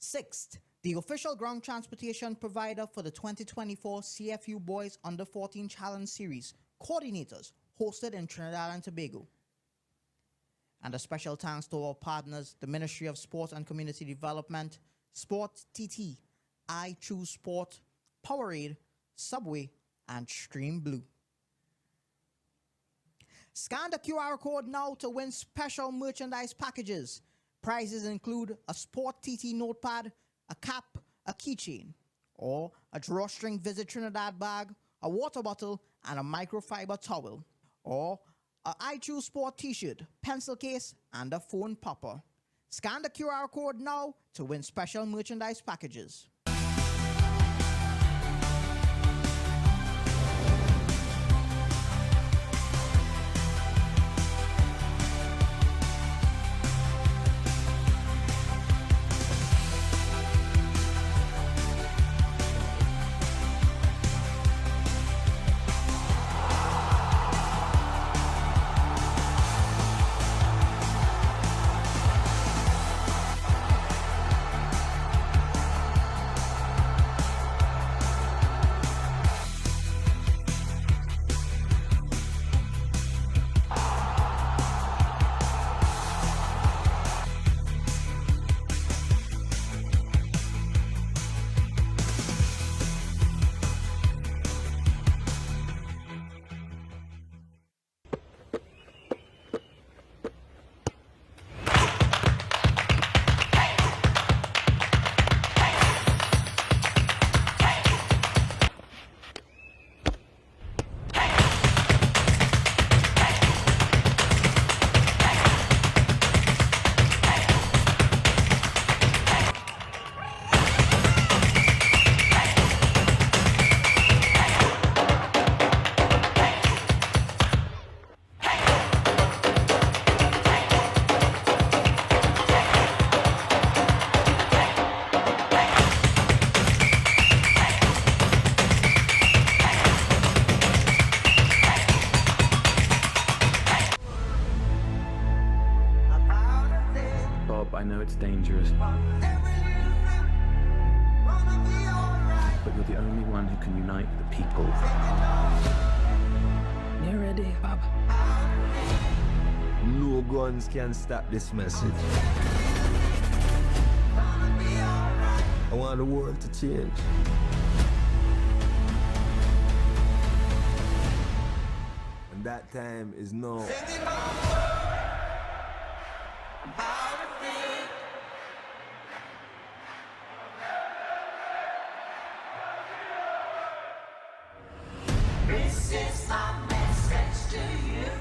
Sixth, the official ground transportation provider for the 2024 CFU Boys Under 14 Challenge Series coordinators hosted in Trinidad and Tobago. And a special thanks to our partners, the Ministry of Sport and Community Development, Sport TT, I Choose Sport, Powerade, Subway, and Stream Blue. Scan the QR code now to win special merchandise packages. Prizes include a Sport TT notepad, a cap, a keychain, or a drawstring Visit Trinidad bag, a water bottle, and a microfiber towel, or a I Choose Sport t-shirt, pencil case, and a phone popper. Scan the QR code now to win special merchandise packages. I know it's dangerous, but you're the only one who can unite the people. You ready, Bob? No guns can stop this message. I want the world to change. And that time is now. This is my message to you.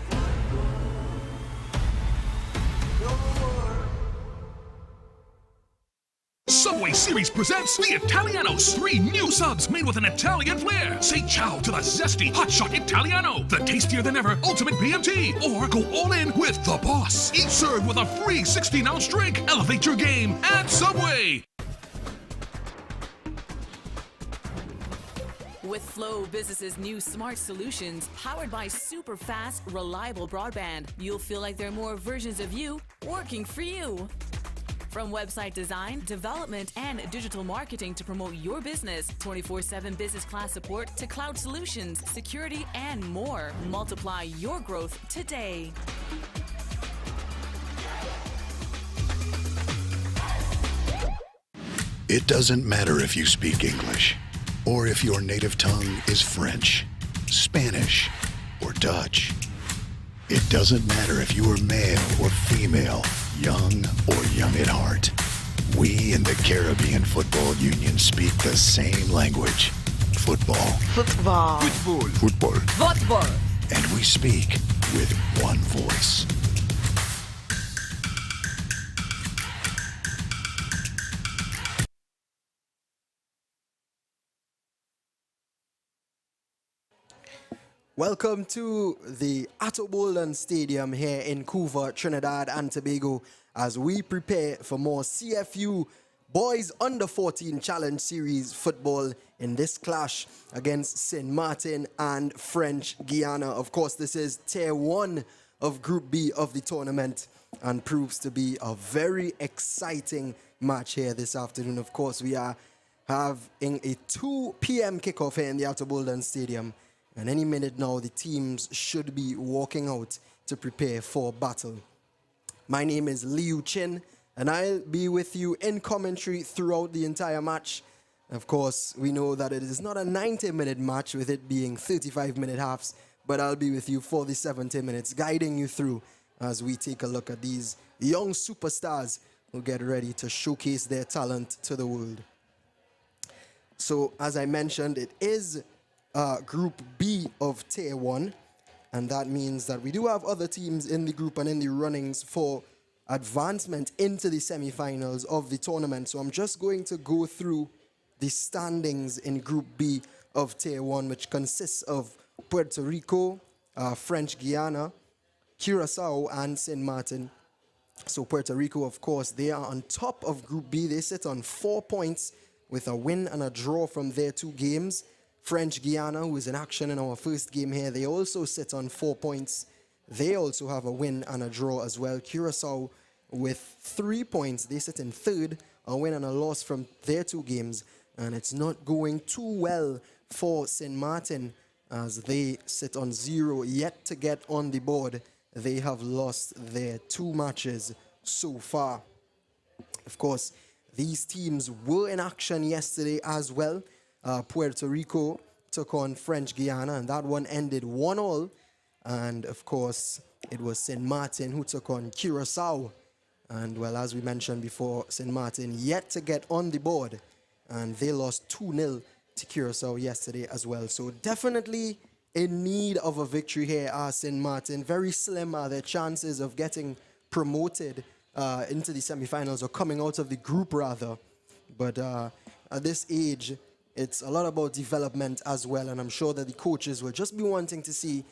Subway Series presents the Italianos. 3 new subs made with an Italian flair. Say ciao to the zesty hotshot Italiano, the tastier than ever ultimate BMT, or go all in with the boss. Each served with a free 16-ounce drink. Elevate your game at Subway. With Flow Business's new smart solutions, powered by super fast, reliable broadband, you'll feel like there are more versions of you working for you. From website design, development, and digital marketing to promote your business, 24/7 business class support to cloud solutions, security, and more. Multiply your growth today. It doesn't matter if you speak English, or if your native tongue is French, Spanish, or Dutch. It doesn't matter if you are male or female, young or young at heart. We in the Caribbean Football Union speak the same language. Football. Football. Football. Football. Football. And we speak with one voice. Welcome to the Atto Bolden Stadium here in Couva, Trinidad and Tobago, as we prepare for more CFU Boys Under 14 Challenge Series football in this clash against St. Martin and French Guiana. Of course, this is Tier 1 of Group B of the tournament and proves to be a very exciting match here this afternoon. Of course, we are having a 2 p.m. kickoff here in the Outer Bolden Stadium. And any minute now, the teams should be walking out to prepare for battle. My name is Liu Chin, and I'll be with you in commentary throughout the entire match. Of course, we know that it is not a 90-minute match with it being 35-minute halves, but I'll be with you for the 70 minutes, guiding you through as we take a look at these young superstars who get ready to showcase their talent to the world. So, as I mentioned, it is Group B of Tier 1, and that means that we do have other teams in the group and in the runnings for advancement into the semi-finals of the tournament. So I'm just going to go through the standings in Group B of Tier 1, which consists of Puerto Rico, French Guiana, Curacao, and St. Martin. So Puerto Rico, of course, they are on top of Group B. They sit on 4 points with a win and a draw from their 2 games. French Guiana, who is in action in our first game here, they also sit on 4 points. They also have a win and a draw as well. Curacao with 3 points. They sit in third, a win and a loss from their 2 games. And it's not going too well for St. Martin as they sit on 0 yet to get on the board. They have lost their 2 matches so far. Of course, these teams were in action yesterday as well. Puerto Rico took on French Guiana, and that one ended 1-1. And of course, it was St. Martin who took on Curacao. And well, as we mentioned before, St. Martin yet to get on the board, and they lost 2-0 to Curacao yesterday as well. So definitely in need of a victory here are St. Martin. Very slim are their chances of getting promoted into the semifinals, or coming out of the group rather. But at this age, it's a lot about development as well, and I'm sure that the coaches will just be wanting to see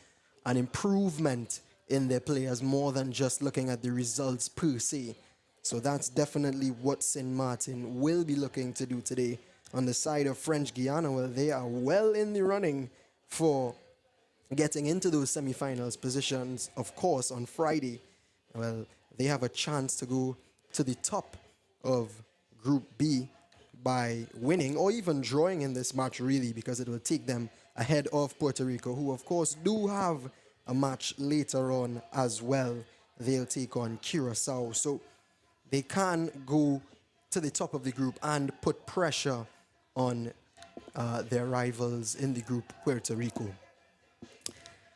an improvement in their players more than just looking at the results per se. So that's definitely what St. Martin will be looking to do today. On the side of French Guiana, well, they are well in the running for getting into those semifinals positions, of course, on Friday. Well, they have a chance to go to the top of Group B by winning or even drawing in this match, really, because it will take them ahead of Puerto Rico, who, of course, do have a match later on as well. They'll take on Curacao. So they can go to the top of the group and put pressure on their rivals in the group, Puerto Rico.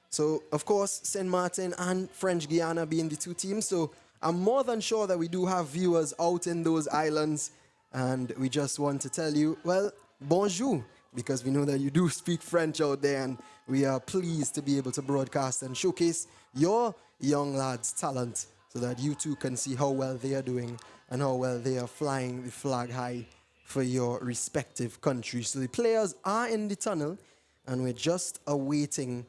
So, of course, St. Martin and French Guiana being the 2 teams. So I'm more than sure that we do have viewers out in those islands. And we just want to tell you, well, bonjour, because we know that you do speak French out there, and we are pleased to be able to broadcast and showcase your young lads' talent so that you too can see how well they are doing and how well they are flying the flag high for your respective countries. So the players are in the tunnel, and we're just awaiting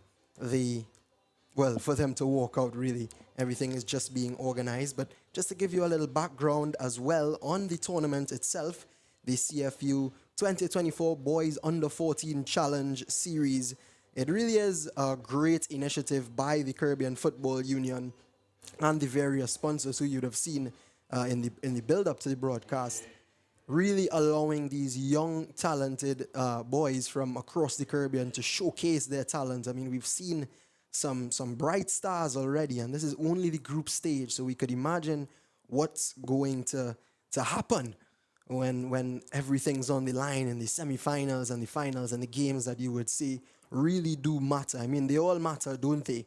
for them to walk out, really. Everything is just being organized. But just to give you a little background as well on the tournament itself, the CFU 2024 Boys Under 14 Challenge Series, it really is a great initiative by the Caribbean Football Union and the various sponsors who you'd have seen in the build-up to the broadcast, really allowing these young, talented boys from across the Caribbean to showcase their talent. I mean, we've seen some bright stars already, and this is only the group stage, so we could imagine what's going to happen when everything's on the line in the semifinals and the finals, and the games that you would see really do matter. I mean, they all matter, don't they?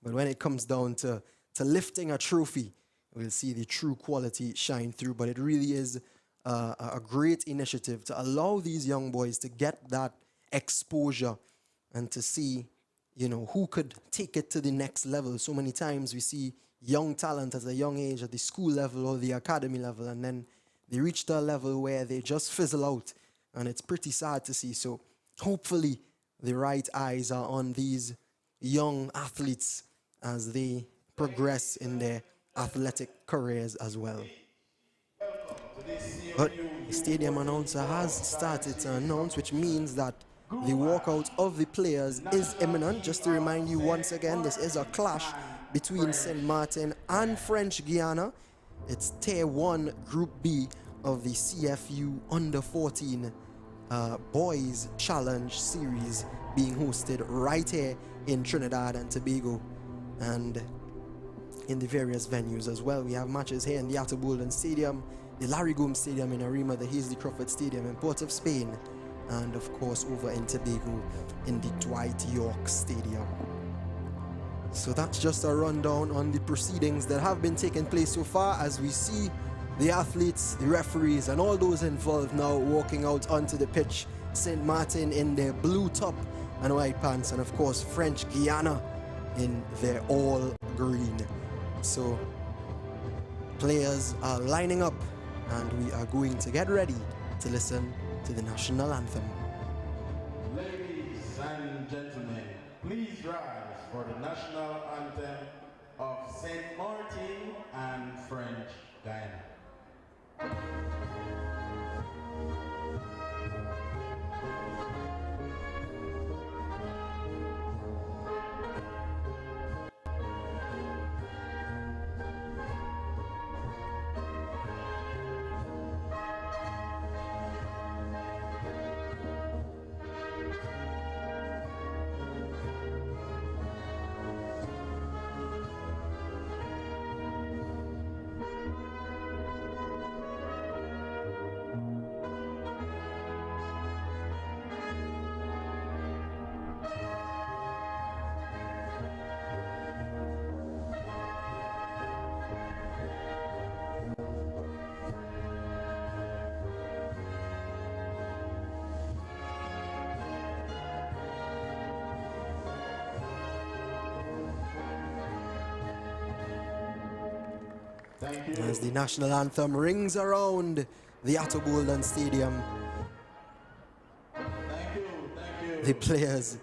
But when it comes down to lifting a trophy, we'll see the true quality shine through. But it really is a great initiative to allow these young boys to get that exposure and to see, you know, who could take it to the next level. So many times we see young talent at a young age at the school level or the academy level, and then they reach the level where they just fizzle out, and it's pretty sad to see. So hopefully the right eyes are on these young athletes as they progress in their athletic careers as well. But the stadium announcer has started to announce, which means that the walkout of the players is imminent. Just to remind you once again, this is a clash between St. Martin and French Guiana. It's Tier 1 Group B of the CFU Under 14 Boys Challenge Series being hosted right here in Trinidad and Tobago and in the various venues as well. We have matches here in the Atterbolden Stadium, the Larry Gomes Stadium in Arima, the Hazley Crawford Stadium in Port of Spain, and of course over in Tobago in the Dwight York Stadium. So that's just a rundown on the proceedings that have been taking place so far, as we see the athletes, the referees, and all those involved now walking out onto the pitch. St. Martin in their blue top and white pants, and of course French Guiana in their all green. So players are lining up and we are going to get ready to listen to the national anthem. Ladies and gentlemen, please rise for the national anthem of St. Martin and French Guiana. As the national anthem rings around the Atterbolden Stadium, the players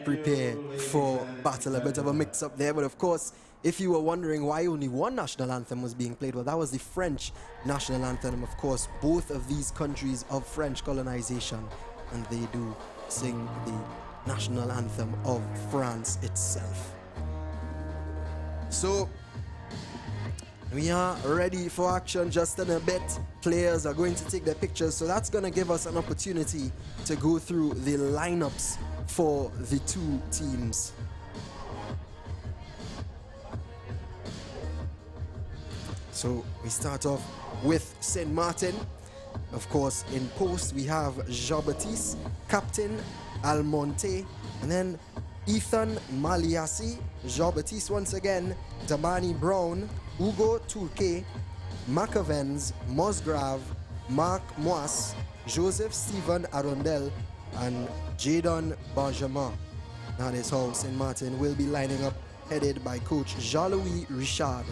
prepare for battle. A bit of a mix-up there, but of course, if you were wondering why only one national anthem was being played, well, that was the French national anthem. Of course, both of these countries of French colonization, and they do sing the national anthem of France itself. So we are ready for action just in a bit. Players are going to take their pictures, so that's going to give us an opportunity to go through the lineups for the two teams. So we start off with St. Martin. Of course, in post we have Jean-Baptiste, captain Almonte, and then Ethan Maliassi, Jean-Baptiste once again, Damani Brown, Hugo Turque, Macavens, Musgrave, Mark Moas, Joseph Stephen Arundel, and Jadon Benjamin. That is how St. Martin will be lining up, headed by coach Jean-Louis Richard.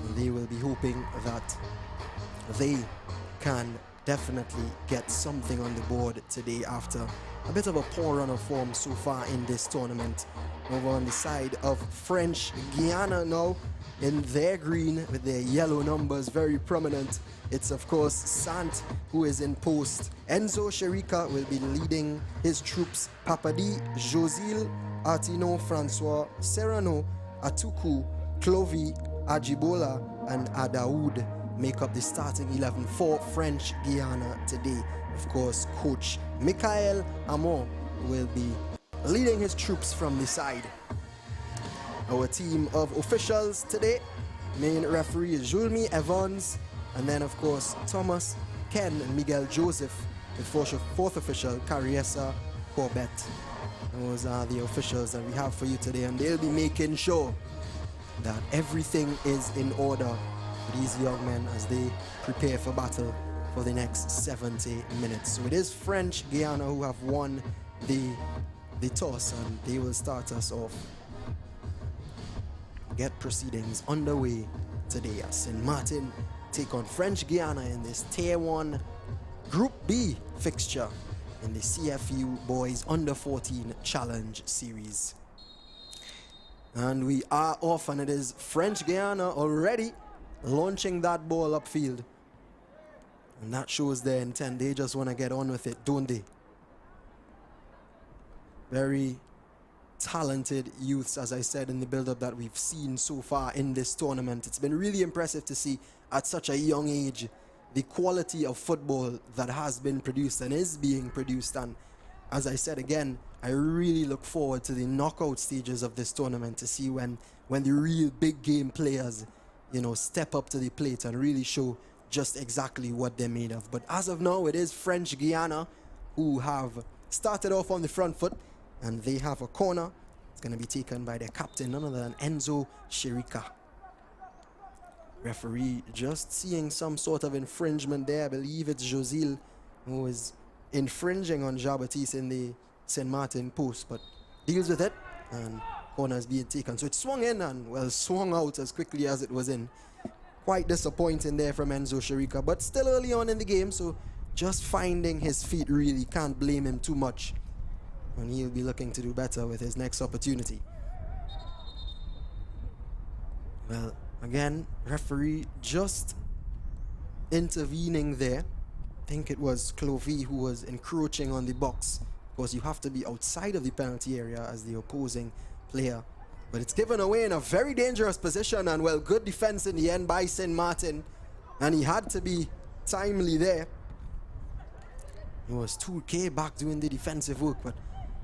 And they will be hoping that they can definitely get something on the board today after a bit of a poor run of form so far in this tournament. Over on the side of French Guiana now, in their green with their yellow numbers very prominent. It's of course Sant who is in post. Enzo Sherika will be leading his troops. Papadi, Josil, Artino, Francois, Serrano, Atuku, Clovy, Ajibola, and Adaoud make up the starting 11 for French Guiana today. Of course, coach Michael Amon will be leading his troops from the side. Our team of officials today, main referee is Julmi Evans, and then of course Thomas, Ken, and Miguel Joseph. The fourth official, Cariessa Corbett. Those are the officials that we have for you today, and they'll be making sure that everything is in order for these young men as they prepare for battle for the next 70 minutes. So it is French Guiana who have won the toss, and they will start us off. Get proceedings underway today as St. Martin take on French Guiana in this Tier 1 Group B fixture in the CFU Boys Under 14 Challenge Series. And we are off, and it is French Guiana already launching that ball upfield. And that shows their intent. They just want to get on with it, don't they? Very talented youths, as I said in the build-up, that we've seen so far in this tournament. It's been really impressive to see at such a young age the quality of football that has been produced and is being produced. And as I said again, I really look forward to the knockout stages of this tournament to see when the real big game players, you know, step up to the plate and really show just exactly what they're made of. But as of now, it is French Guiana who have started off on the front foot, and they have a corner. It's going to be taken by their captain, none other than Enzo Shirika. Referee just seeing some sort of infringement there. I believe it's Josil who is infringing on Jean-Baptiste in the St. Martin post, but deals with it, and corner is being taken. So it swung in and, well, swung out as quickly as it was in. Quite disappointing there from Enzo Shirika, but still early on in the game, so just finding his feet, really can't blame him too much. And he'll be looking to do better with his next opportunity. Well, again, referee just intervening there. I think it was Clovey who was encroaching on the box. Of course, you have to be outside of the penalty area as the opposing player. But it's given away in a very dangerous position, and, well, good defense in the end by St. Martin. And he had to be timely there. It was 2K back doing the defensive work, but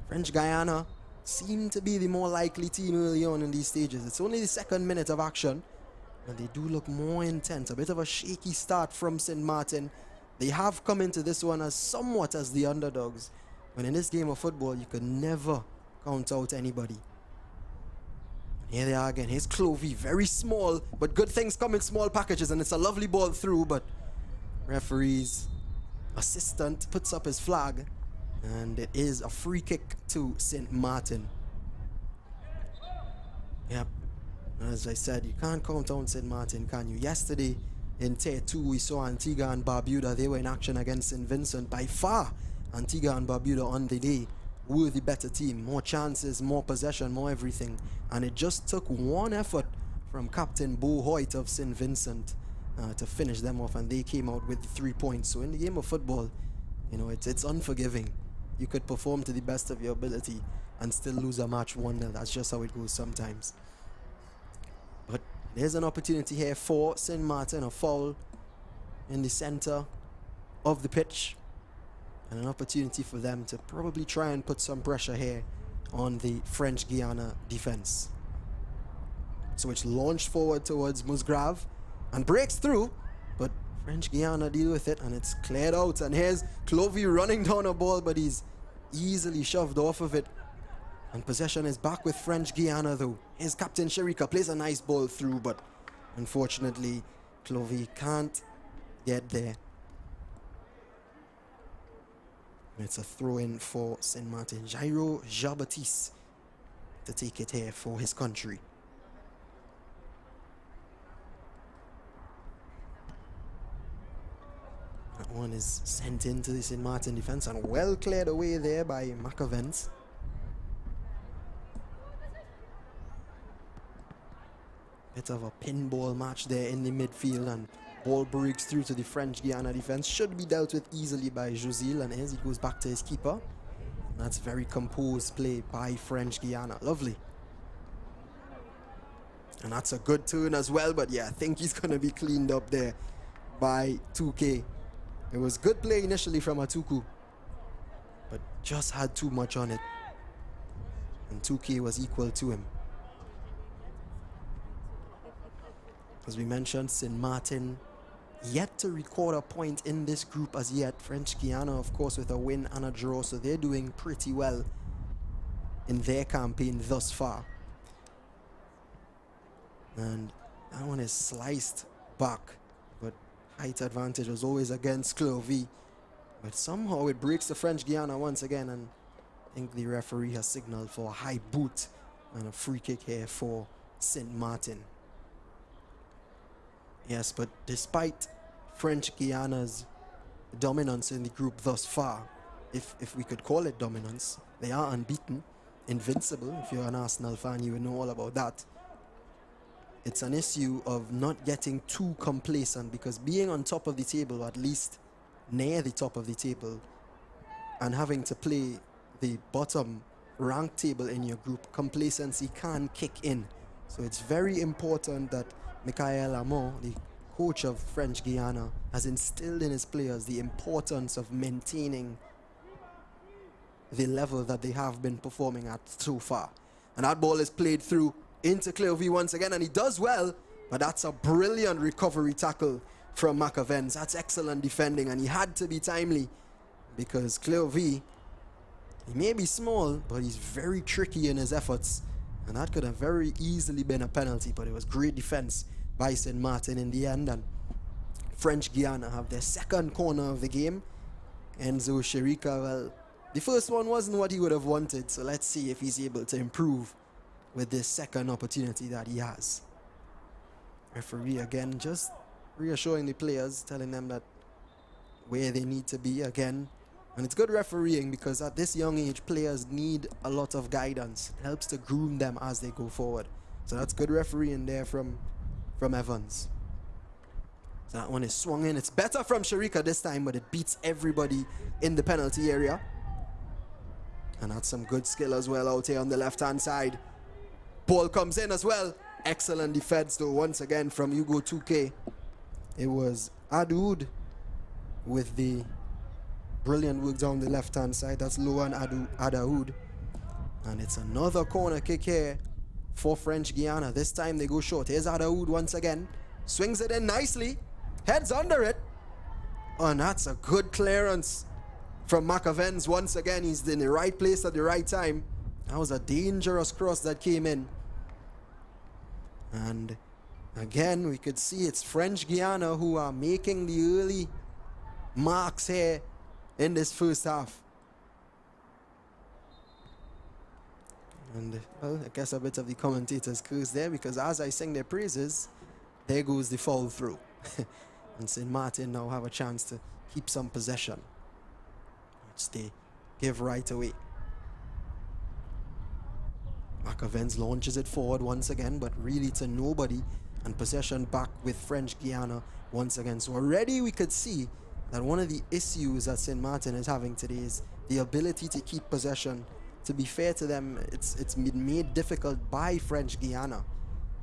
French Guiana seemed to be the more likely team early on in these stages. It's only the second minute of action, and they do look more intense. A bit of a shaky start from St. Martin. They have come into this one as somewhat as the underdogs. When in this game of football, you could never count out anybody. Here they are again. Here's Clovey, very small, but good things come in small packages, and it's a lovely ball through, but referee's assistant puts up his flag, and it is a free kick to St. Martin. Yep, as I said, you can't count out St. Martin, can you? Yesterday in Tier 2, we saw Antigua and Barbuda. They were in action against St. Vincent. By far, Antigua and Barbuda on the day were the better team. More chances, more possession, more everything. And it just took one effort from Captain Bo Hoyt of St. Vincent to finish them off, and they came out with the 3 points. So in the game of football, you know, it's unforgiving. You could perform to the best of your ability and still lose a match 1-0. That's just how it goes sometimes. But there's an opportunity here for St. Martin, a foul in the center of the pitch, and an opportunity for them to probably try and put some pressure here on the French Guiana defense. So it's launched forward towards Musgrave and breaks through, but French Guiana deal with it, and it's cleared out. And here's Clovey running down a ball, but he's easily shoved off of it. And possession is back with French Guiana, though. Here's Captain Shirika, plays a nice ball through, but unfortunately, Clovey can't get there. It's a throw-in for St. Martin. Jairo Jean-Baptiste to take it here for his country. That one is sent into the St. Martin defense and well cleared away there by Macavens. Bit of a pinball match there in the midfield, and ball breaks through to the French Guiana defense. Should be dealt with easily by Josil, and as he goes back to his keeper. That's very composed play by French Guiana. Lovely. And that's a good turn as well, but yeah, I think he's going to be cleaned up there by 2K. It was good play initially from Atuku, but just had too much on it. And 2K was equal to him. As we mentioned, St. Martin yet to record a point in this group as yet. French Guiana, of course, with a win and a draw, so they're doing pretty well in their campaign thus far. And that one is sliced back, but height advantage was always against Clovey. But somehow it breaks the French Guiana once again, and I think the referee has signaled for a high boot and a free kick here for St. Martin. Yes, but despite French Guiana's dominance in the group thus far, if we could call it dominance, they are unbeaten, invincible. If you're an Arsenal fan, you would know all about that. It's an issue of not getting too complacent, because being on top of the table, or at least near the top of the table, and having to play the bottom ranked table in your group, complacency can kick in. So it's very important that Michael Amon, the coach of French Guiana has instilled in his players the importance of maintaining the level that they have been performing at so far. And that ball is played through into Cleovy once again, and he does well, but that's a brilliant recovery tackle from Macavens. That's excellent defending, and he had to be timely because Cleovy, he may be small, but he's very tricky in his efforts, and that could have very easily been a penalty, but it was great defense by St. Martin in the end. And French Guiana have their second corner of the game. Enzo Sherika, well, the first one wasn't what he would have wanted, so let's see if he's able to improve with this second opportunity that he has. Referee again just reassuring the players, telling them that where they need to be again. And it's good refereeing because at this young age, players need a lot of guidance. It helps to groom them as they go forward. So that's good refereeing there from Evans. So that one is swung in. It's better from Sharika this time, but it beats everybody in the penalty area. And that's some good skill as well out here on the left-hand side. Ball comes in as well. Excellent defense though once again from U14. It was Adoud with the brilliant work down the left-hand side. That's Loan Adaoud. And it's another corner kick here for French Guiana. This time they go short. Here's Adaoud once again. Swings it in nicely. Heads under it. And that's a good clearance from Macavens once again. He's in the right place at the right time. That was a dangerous cross that came in. And again, we could see it's French Guiana who are making the early marks here in this first half. And, well, I guess a bit of the commentator's curse there, because as I sing their praises, there goes the fall through. And St. Martin now have a chance to keep some possession, which they give right away. Macavens launches it forward once again, but really to nobody, and possession back with French Guiana once again. So already we could see that one of the issues that St. Martin is having today is the ability to keep possession. To be fair to them, it's been made difficult by French Guiana,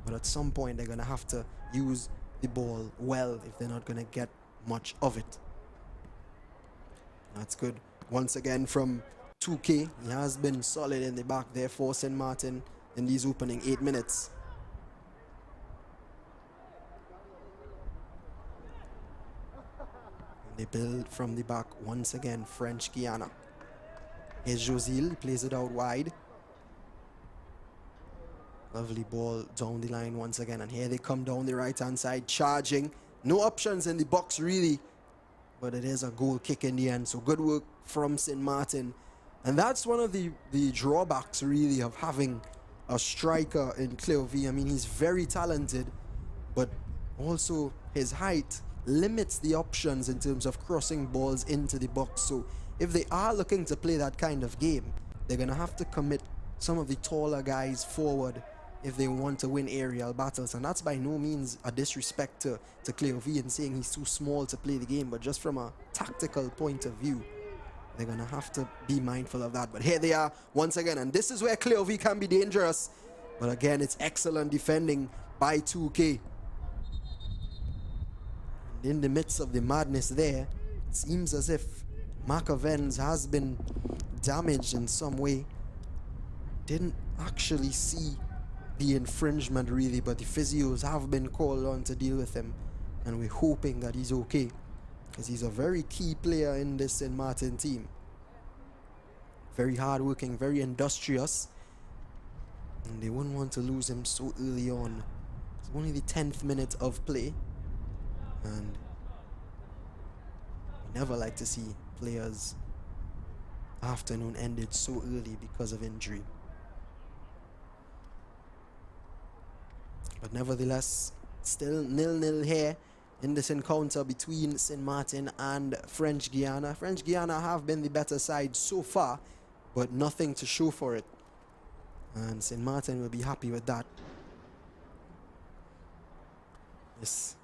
but at some point they're going to have to use the ball well if they're not going to get much of it. That's good once again from 2K. He has been solid in the back there for St. Martin in these opening 8 minutes. And they build from the back once again, French Guiana. Here's Josil, he plays it out wide. Lovely ball down the line once again, and here they come down the right-hand side, charging. No options in the box really, but it is a goal kick in the end. So good work from St. Martin. And that's one of the drawbacks really of having a striker in Cleovy. I mean, he's very talented, but also his height limits the options in terms of crossing balls into the box. So if they are looking to play that kind of game, they're going to have to commit some of the taller guys forward if they want to win aerial battles. And that's by no means a disrespect to Cleovy and saying he's too small to play the game, but just from a tactical point of view, they're going to have to be mindful of that. But here they are once again, and this is where Cleovy can be dangerous. But again, it's excellent defending by 2K. And in the midst of the madness there, it seems as if Macavens has been damaged in some way. Didn't actually see the infringement really, but the physios have been called on to deal with him, and we're hoping that he's okay, because he's a very key player in this St. Martin team. Very hardworking, very industrious, and they wouldn't want to lose him so early on. It's only the 10th minute of play, and we never like to see players' afternoon ended so early because of injury. But nevertheless, still 0-0 here in this encounter between St. Martin and French Guiana. French Guiana have been the better side so far, but nothing to show for it. And St. Martin will be happy with that. This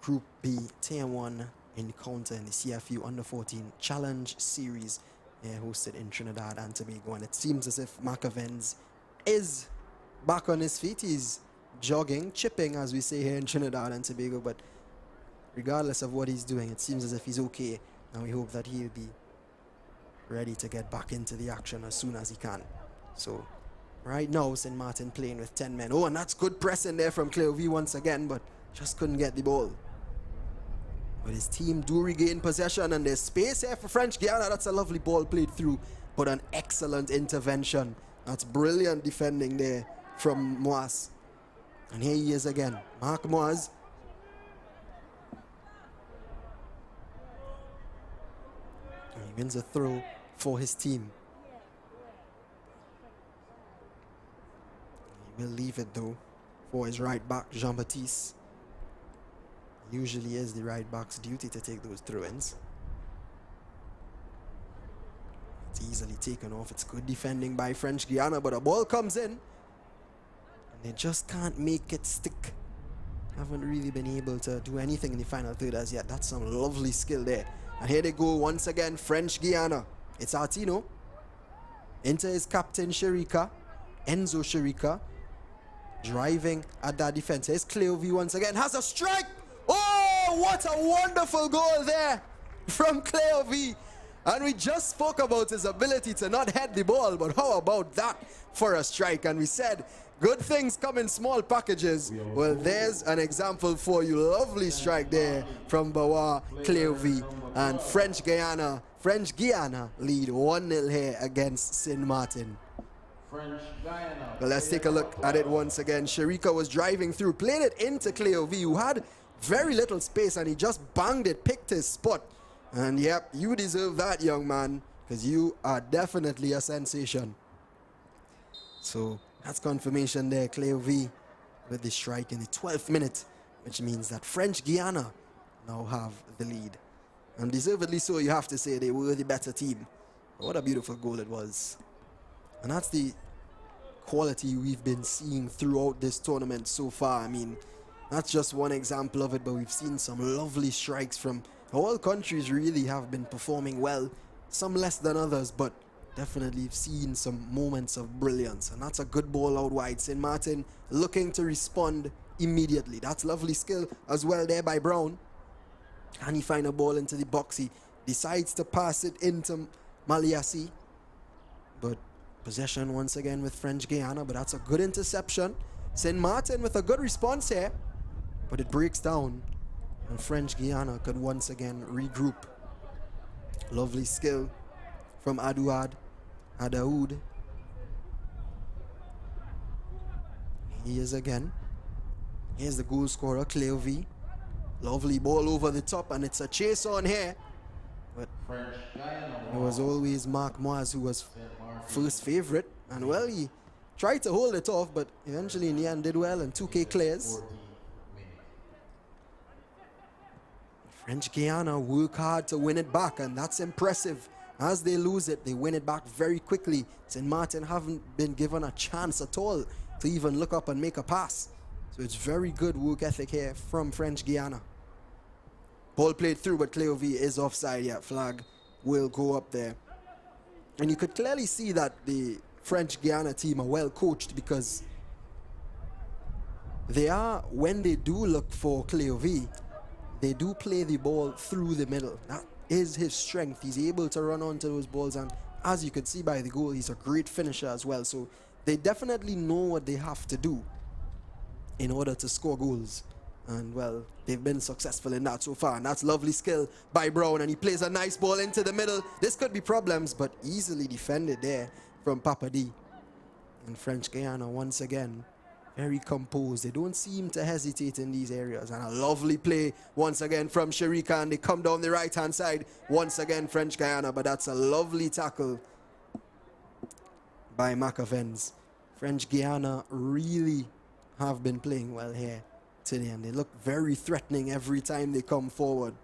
Group B Tier 1 encounter in the CFU Under-14 Challenge Series hosted in Trinidad and Tobago. And it seems as if Macavens is back on his feet. He's jogging, chipping, as we say here in Trinidad and Tobago, but regardless of what he's doing, it seems as if he's okay. And we hope that he'll be ready to get back into the action as soon as he can. So right now, St. Martin playing with 10 men. Oh, and that's good pressing there from Cleovy once again, but just couldn't get the ball. But his team do regain possession, and there's space here for French Guiana. That's a lovely ball played through, but an excellent intervention. That's brilliant defending there from Moaz. And here he is again, Mark Moaz. And he wins a throw for his team. He will leave it though for his right back, Jean-Baptiste. Usually is the right back's duty to take those throw-ins. It's easily taken off. It's good defending by French Guiana, but a ball comes in and they just can't make it stick. Haven't really been able to do anything in the final third as yet. That's some lovely skill there. And here they go once again, French Guiana. It's Artino into his captain Sherika, Enzo Sherika, driving at that defense. Here's Cleovy once again, has a strike. Oh, what a wonderful goal there from Cleovy. And we just spoke about his ability to not head the ball, but how about that for a strike? And we said good things come in small packages. Well, there's an example for you. Lovely strike there from Bawa, Cleovy, and French Guiana. French Guiana lead 1-0 here against St. Martin. Well, let's take a look at it once again. Sherika was driving through, played it into Cleovy, who had very little space, and he just banged it, picked his spot. And yep, you deserve that, young man, because you are definitely a sensation. So that's confirmation there. Cleovy with the strike in the 12th minute, which means that French Guiana now have the lead. And deservedly so, you have to say. They were the better team. What a beautiful goal it was. And that's the quality we've been seeing throughout this tournament so far. I mean, that's just one example of it, but we've seen some lovely strikes from all countries. Really have been performing well, some less than others, but definitely seen some moments of brilliance. And that's a good ball out wide. St. Martin looking to respond immediately. That's lovely skill as well there by Brown. Can he find a ball into the box? He decides to pass it into Maliassi, but possession once again with French Guiana, but that's a good interception. St. Martin with a good response here, but it breaks down, and French Guiana could once again regroup. Lovely skill from Adaoud. He is again. Here's the goal scorer, Cleovy. Lovely ball over the top, and it's a chase on here. But it was always Mark Moaz who was first favorite, and well, he tried to hold it off, but eventually in the end did well, and 2K clears. French Guiana work hard to win it back, and that's impressive. As they lose it, they win it back very quickly. St. Martin haven't been given a chance at all to even look up and make a pass. So it's very good work ethic here from French Guiana. Ball played through, but Cleovy is offside. Yeah, flag will go up there. And you could clearly see that the French Guiana team are well coached, because they are, when they do look for Cleovy, they do play the ball through the middle. That is his strength. He's able to run onto those balls, and as you can see by the goal, he's a great finisher as well. So they definitely know what they have to do in order to score goals. And well, they've been successful in that so far. And that's lovely skill by Brown, and he plays a nice ball into the middle. This could be problems, but easily defended there from Papa D. And French Guiana once again very composed. They don't seem to hesitate in these areas. And a lovely play once again from Sherika, and they come down the right hand side once again, French Guiana. But that's a lovely tackle by Macavens. French Guiana really have been playing well here today, and they look very threatening every time they come forward.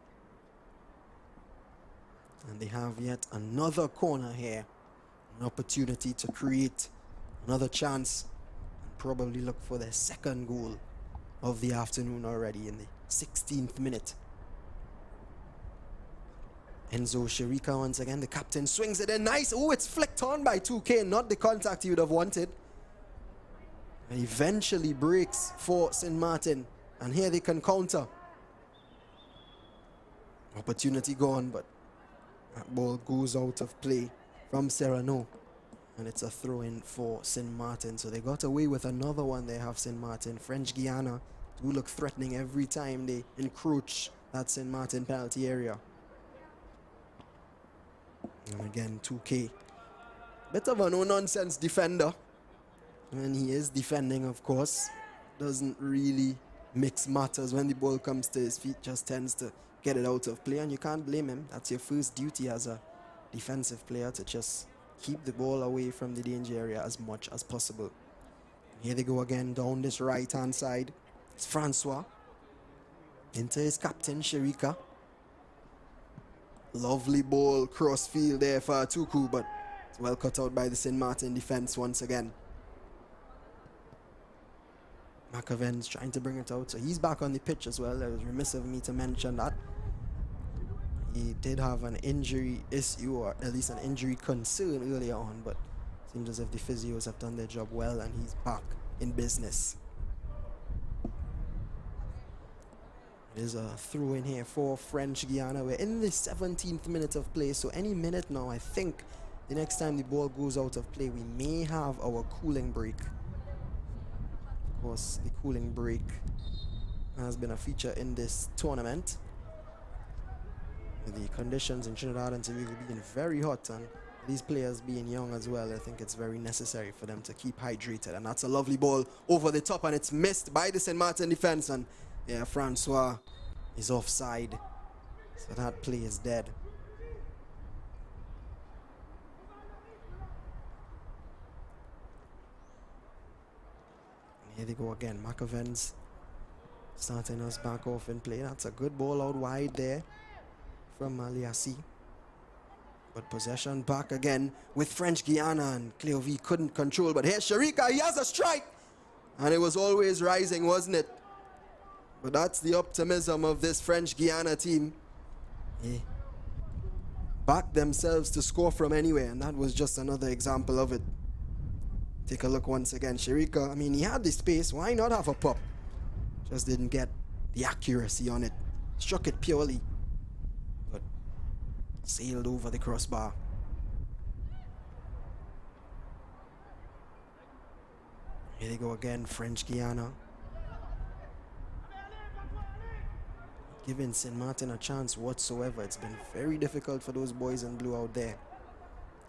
And they have yet another corner here, an opportunity to create another chance and probably look for their second goal of the afternoon already in the 16th minute. Enzo Sherika once again, the captain swings it in, nice. Oh, it's flicked on by 2K, not the contact he would have wanted. And eventually breaks for St. Martin, and here they can counter. Opportunity gone, but that ball goes out of play from Serrano. And it's a throw-in for St. Martin. So they got away with another one. They have St. Martin. French Guiana do look threatening every time they encroach that St. Martin penalty area. And again, 2K. Bit of a no-nonsense defender. And he is defending, of course. Doesn't really mix matters when the ball comes to his feet. Just tends to get it out of play. And you can't blame him. That's your first duty as a defensive player, to just keep the ball away from the danger area as much as possible. Here they go again down this right-hand side. It's Francois. Into his captain, Sherika. Lovely ball cross field there for Atuku, but it's well cut out by the St. Martin defense once again. McAven's trying to bring it out, so he's back on the pitch as well. It was remiss of me to mention that. He did have an injury issue, or at least an injury concern earlier on, but it seems as if the physios have done their job well and he's back in business. It is a throw in here for French Guiana. We're in the 17th minute of play, so any minute now, I think the next time the ball goes out of play, we may have our cooling break. Of course, the cooling break has been a feature in this tournament. The conditions in Trinidad and Tobago being very hot, and these players being young as well, I think it's very necessary for them to keep hydrated. And that's a lovely ball over the top, and it's missed by the St. Martin defense. And yeah, Francois is offside, so that play is dead. And here they go again. McAven's starting us back off in play. That's a good ball out wide there from Aliassi. But possession back again with French Guiana, and Cleo V couldn't control. But here's Sharika, he has a strike! And it was always rising, wasn't it? But that's the optimism of this French Guiana team. They backed themselves to score from anywhere, and that was just another example of it. Take a look once again. Sharika, I mean, he had the space. Why not have a pop? Just didn't get the accuracy on it. Struck it purely, but sailed over the crossbar. Here they go again, French Guiana. Giving St. Martin a chance whatsoever. It's been very difficult for those boys in blue out there.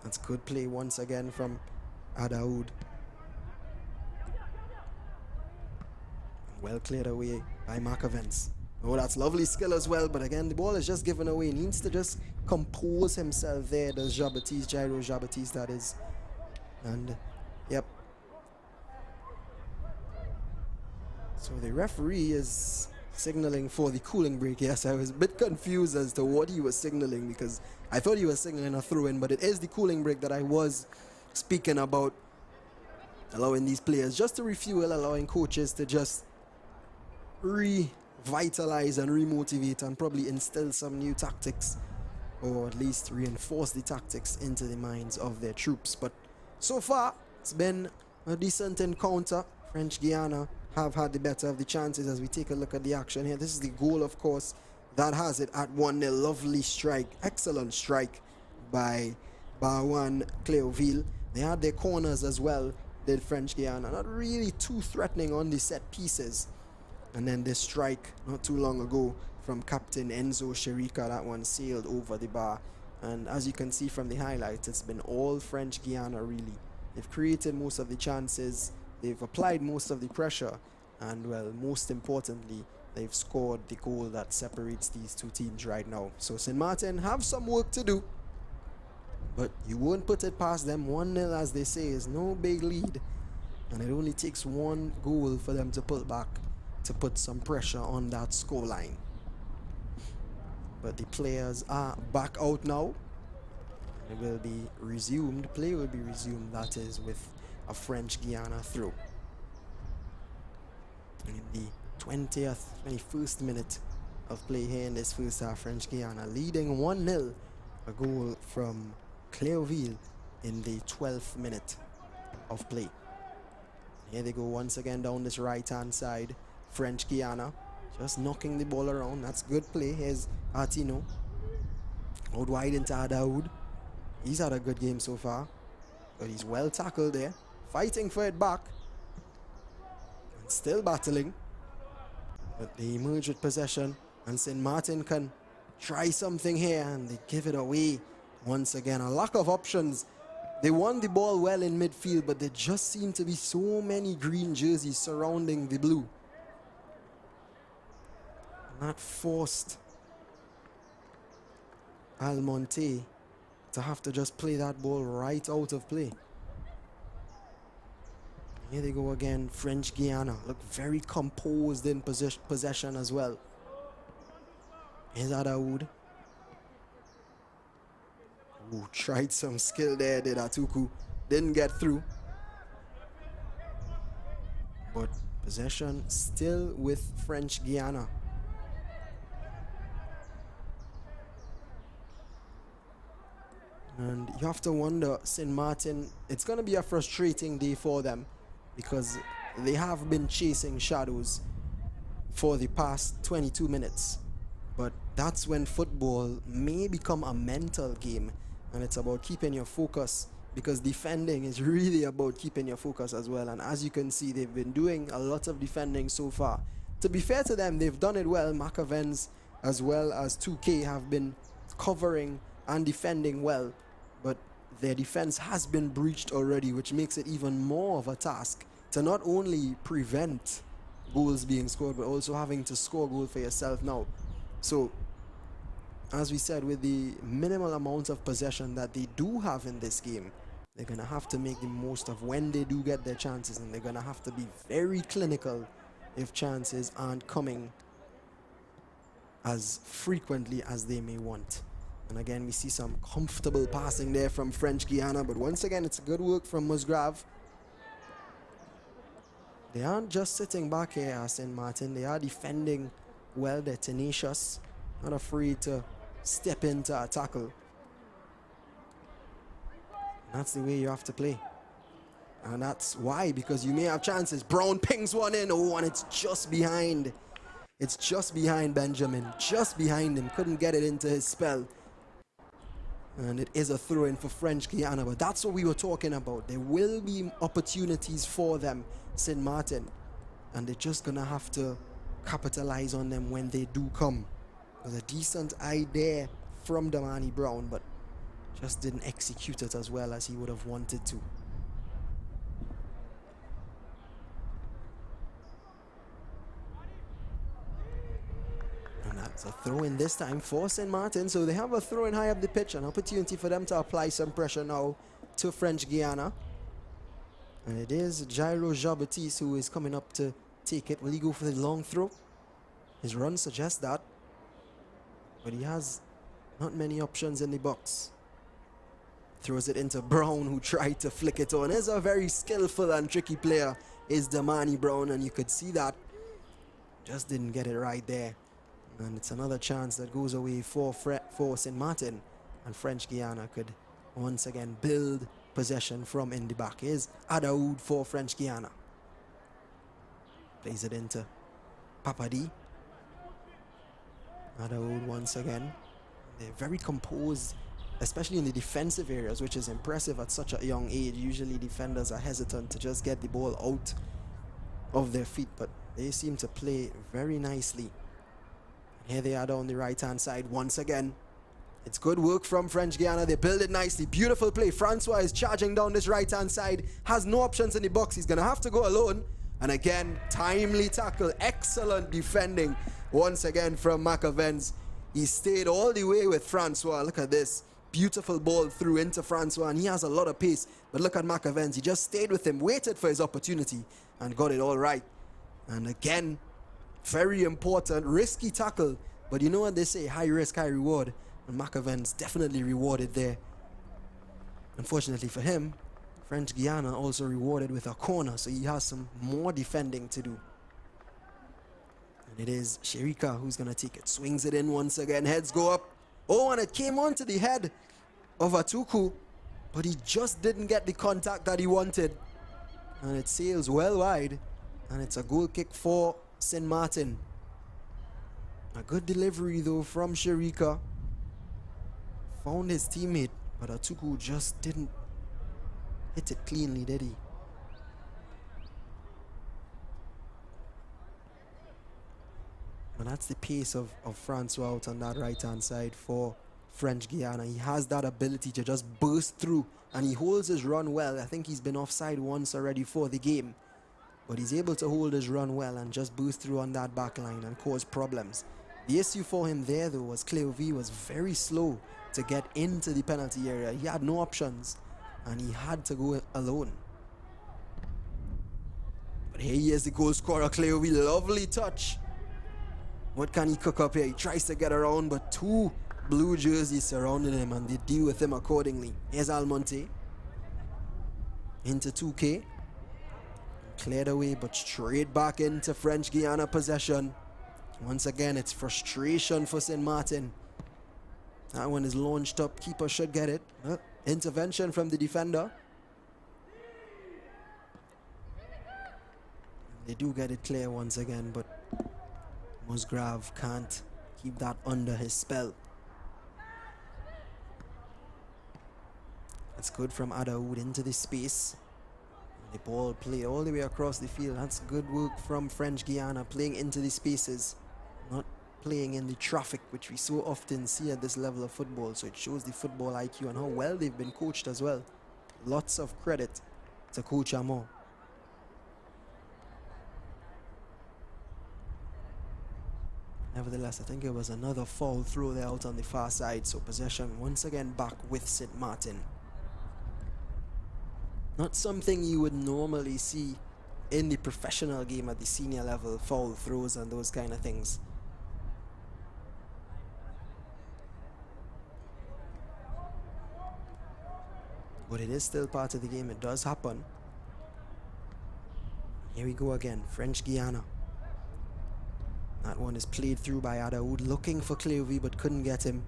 That's good play once again from Adaoud. Well cleared away by McAvens. Oh, that's lovely skill as well, but again, the ball is just given away. He needs to just compose himself there. Does Jabatiste, Jairo Jabatiste, that is. And, yep. So the referee is signaling for the cooling break. Yes, I was a bit confused as to what he was signaling, because I thought he was signaling a throw-in, but it is the cooling break that I was speaking about. Allowing these players just to refuel, allowing coaches to just revitalize and remotivate and probably instill some new tactics, or at least reinforce the tactics into the minds of their troops. But so far, it's been a decent encounter. French Guiana have had the better of the chances as we take a look at the action here. This is the goal, of course, that has it at 1-0. Lovely strike, excellent strike by Barwan Cleoville. They had their corners as well, did French Guiana. Not really too threatening on the set pieces. And then this strike not too long ago from Captain Enzo Sherika, that one sailed over the bar. And as you can see from the highlights, it's been all French Guiana really. They've created most of the chances, they've applied most of the pressure, and well, most importantly, they've scored the goal that separates these two teams right now. So St. Martin have some work to do, but you won't put it past them. 1-0, as they say, is no big lead, and it only takes one goal for them to pull back, to put some pressure on that scoreline. But the players are back out now. It will be resumed. Play will be resumed, that is, with a French Guiana throw. In the 21st minute of play here in this first half, French Guiana leading 1-0. A goal from Cleoville in the 12th minute of play. Here they go once again down this right-hand side. French Guiana Just knocking the ball around. That's good play. Here's Artino. Out wide into Adaoud. He's had a good game so far. But he's well tackled there. Fighting for it back. And still battling. But they emerge with possession. And St. Martin can try something here. And they give it away once again. A lack of options. They won the ball well in midfield. But there just seem to be so many green jerseys surrounding the blue. And that forced Almonte to have to just play that ball right out of play. Here they go again, French Guiana. Look very composed in possession as well. Here's Adaoud. Ooh, tried some skill there, did Atuku. Didn't get through. But possession still with French Guiana. And you have to wonder, St. Martin, it's going to be a frustrating day for them because they have been chasing shadows for the past 22 minutes. But that's when football may become a mental game, and it's about keeping your focus, because defending is really about keeping your focus as well. And as you can see, they've been doing a lot of defending so far. To be fair to them, they've done it well. Macavens as well as 2K have been covering and defending well. But their defense has been breached already, which makes it even more of a task to not only prevent goals being scored, but also having to score a goal for yourself now. So, as we said, with the minimal amount of possession that they do have in this game, they're going to have to make the most of when they do get their chances, and they're going to have to be very clinical if chances aren't coming as frequently as they may want. And again, we see some comfortable passing there from French Guiana. But once again, it's good work from Musgrave. They aren't just sitting back here at St. Martin. They are defending well. They're tenacious. Not afraid to step into a tackle. And that's the way you have to play. And that's why, because you may have chances. Brown pings one in. Oh, and it's just behind. It's just behind Benjamin. Just behind him. Couldn't get it into his spell. And it is a throw-in for French Guiana. But that's what we were talking about. There will be opportunities for them, St. Martin. And they're just going to have to capitalize on them when they do come. There's a decent eye there from Damani Brown, but just didn't execute it as well as he would have wanted to. And that's a throw-in this time for St. Martin. So they have a throw-in high up the pitch, an opportunity for them to apply some pressure now to French Guiana. And it is Jairo Jean-Baptiste who is coming up to take it. Will he go for the long throw? His run suggests that. But he has not many options in the box. Throws it into Brown, who tried to flick it on. Is a very skillful and tricky player, is Damani Brown, and you could see that. Just didn't get it right there. And it's another chance that goes away for St. Martin. And French Guiana could once again build possession from in the back. Here's Adaoud for French Guiana. Plays it into Papadi. Adaoud once again. They're very composed, especially in the defensive areas, which is impressive at such a young age. Usually defenders are hesitant to just get the ball out of their feet, but they seem to play very nicely. Here they are down the right-hand side once again. It's good work from French Guiana. They build it nicely. Beautiful play. Francois is charging down this right-hand side. Has no options in the box. He's going to have to go alone. And again, timely tackle. Excellent defending once again from Macavens. He stayed all the way with Francois. Look at this. Beautiful ball through into Francois. And he has a lot of pace. But look at Macavens. He just stayed with him, waited for his opportunity, and got it all right. And again, very important, risky tackle. But you know what they say, high risk, high reward. And Macavens definitely rewarded there. Unfortunately for him, French Guiana also rewarded with a corner, so he has some more defending to do. And it is Sherika who's going to take it. Swings it in once again. Heads go up. Oh, and it came onto the head of Atuku, but he just didn't get the contact that he wanted. And it sails well wide. And it's a goal kick for St. Martin. A good delivery though from Sharika. Found his teammate, but Atuku just didn't hit it cleanly, did he? And that's the pace of Francois out on that right-hand side for French Guiana. He has that ability to just burst through, and he holds his run well. I think he's been offside once already for the game, but he's able to hold his run well and just burst through on that back line and cause problems. The issue for him there, though, was Cleovy was very slow to get into the penalty area. He had no options, and he had to go alone. But here he is, the goal scorer, Cleovy. Lovely touch. What can he cook up here? He tries to get around, but two blue jerseys surrounding him, and they deal with him accordingly. Here's Almonte. Into 2K. Cleared away, but straight back into French Guiana possession. Once again, it's frustration for St. Martin. That one is launched up. Keeper should get it. Intervention from the defender. They do get it clear once again, but Musgrave can't keep that under his spell. That's good from Adaoud into the space. The ball played all the way across the field. That's good work from French Guiana, playing into the spaces, not playing in the traffic, which we so often see at this level of football. So it shows the football IQ and how well they've been coached as well. Lots of credit to Coach Amo. Nevertheless, I think it was another foul throw there out on the far side. So possession once again back with St. Martin. Not something you would normally see in the professional game at the senior level, foul throws and those kind of things. But it is still part of the game. It does happen. Here we go again. French Guiana. That one is played through by Adaoud, looking for Cleovy but couldn't get him.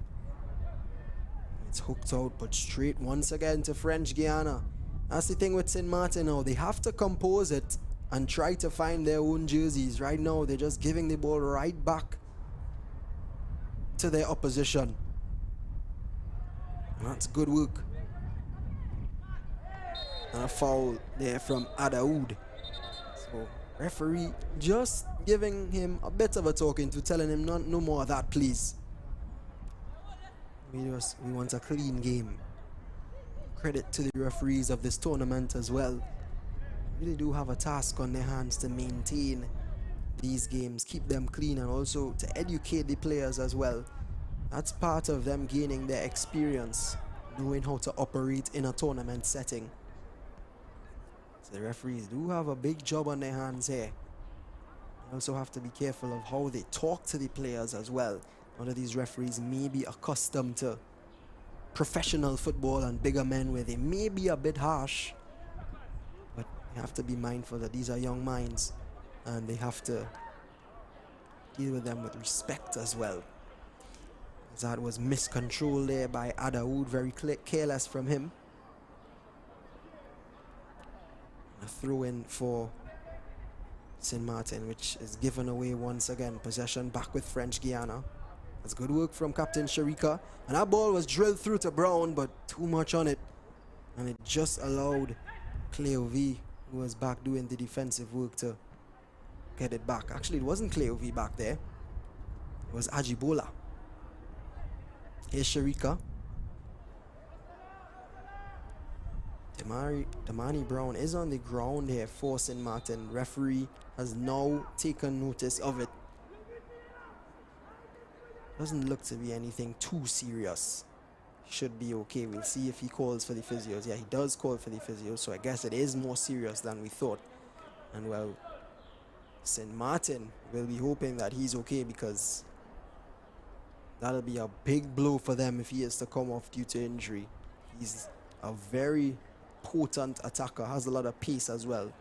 It's hooked out, but straight once again to French Guiana. That's the thing with St. Martin now. They have to compose it and try to find their own jerseys. Right now, they're just giving the ball right back to their opposition. And that's good work. And a foul there from Adaoud. So, referee just giving him a bit of a talking to, telling him no more of that, please. We want a clean game. Credit to the referees of this tournament as well. Really do have a task on their hands to maintain these games, keep them clean, and also to educate the players as well. That's part of them gaining their experience, knowing how to operate in a tournament setting. So the referees do have a big job on their hands here. They also have to be careful of how they talk to the players as well. A lot of these referees may be accustomed to professional football and bigger men where they may be a bit harsh, but you have to be mindful that these are young minds and they have to deal with them with respect as well. That was miscontrolled there by Adaoud, very careless from him. A throw in for St. Martin, which is given away once again. Possession back with French Guiana. That's good work from Captain Sharika. And that ball was drilled through to Brown, but too much on it. And it just allowed Cleovy, who was back doing the defensive work, to get it back. Actually, it wasn't Cleovy back there. It was Ajibola. Here's Sharika. Damani Brown is on the ground here for St. Martin. Referee has now taken notice of it. Doesn't look to be anything too serious. Should be okay. We'll see if he calls for the physios. Yeah, he does call for the physios, so I guess it is more serious than we thought. And well, St. Martin will be hoping that he's okay, because that'll be a big blow for them if he is to come off due to injury. He's a very potent attacker, has a lot of pace as well.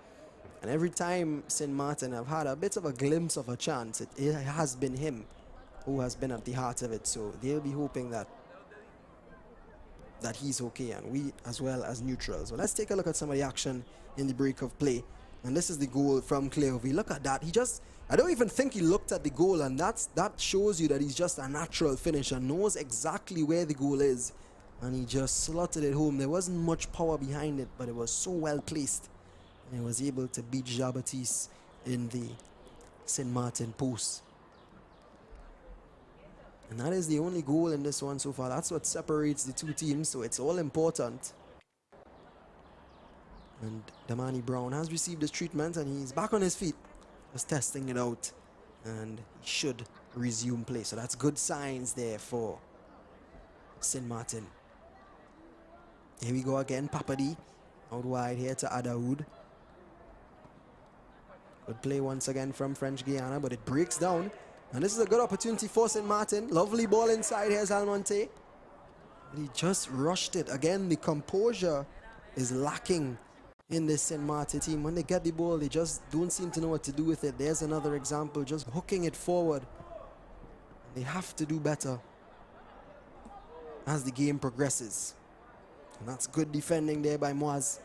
And every time St. Martin have had a bit of a glimpse of a chance, it has been him who has been at the heart of it. So they'll be hoping that he's okay, and we as well as neutrals. Well, let's take a look at some of the action in the break of play. And this is the goal from Cleovy. Look at that. He just I don't even think he looked at the goal, and that shows you that he's just a natural finisher, knows exactly where the goal is, and he just slotted it home. There wasn't much power behind it, but it was so well placed, and he was able to beat Jean-Baptiste in the St. Martin post. And that is the only goal in this one so far. That's what separates the two teams, so it's all important. And Damani Brown has received his treatment, and he's back on his feet. Just testing it out, and he should resume play. So that's good signs there for St. Martin. Here we go again. Papadi out wide here to Adaoud. Good play once again from French Guiana, but it breaks down. And this is a good opportunity for St. Martin. Lovely ball inside. Here's Almonte. But he just rushed it. Again, the composure is lacking in this St. Martin team. When they get the ball, they just don't seem to know what to do with it. There's another example, just hooking it forward. They have to do better as the game progresses. And that's good defending there by Moaz.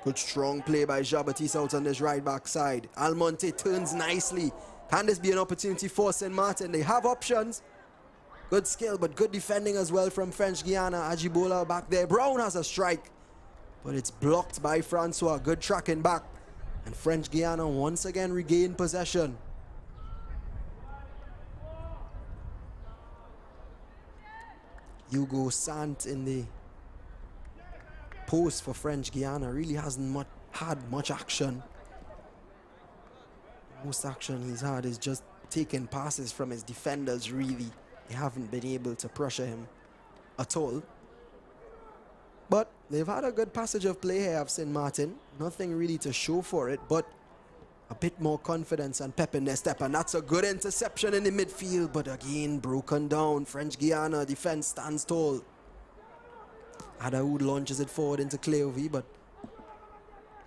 Good strong play by Jean-Baptiste out on this right back side. Almonte turns nicely. Can this be an opportunity for St. Martin? They have options. Good skill, but good defending as well from French Guiana. Ajibola back there. Brown has a strike, but it's blocked by Francois. Good tracking back. And French Guiana once again regain possession. Hugo Sant in the post for French Guiana. Really hasn't had much action. Most action he's had is just taking passes from his defenders, really. They haven't been able to pressure him at all. But they've had a good passage of play here of St. Martin. Nothing really to show for it, but a bit more confidence and pep in their step. And that's a good interception in the midfield, but again broken down. French Guiana defense stands tall. Adaoud launches it forward into Cleovy, but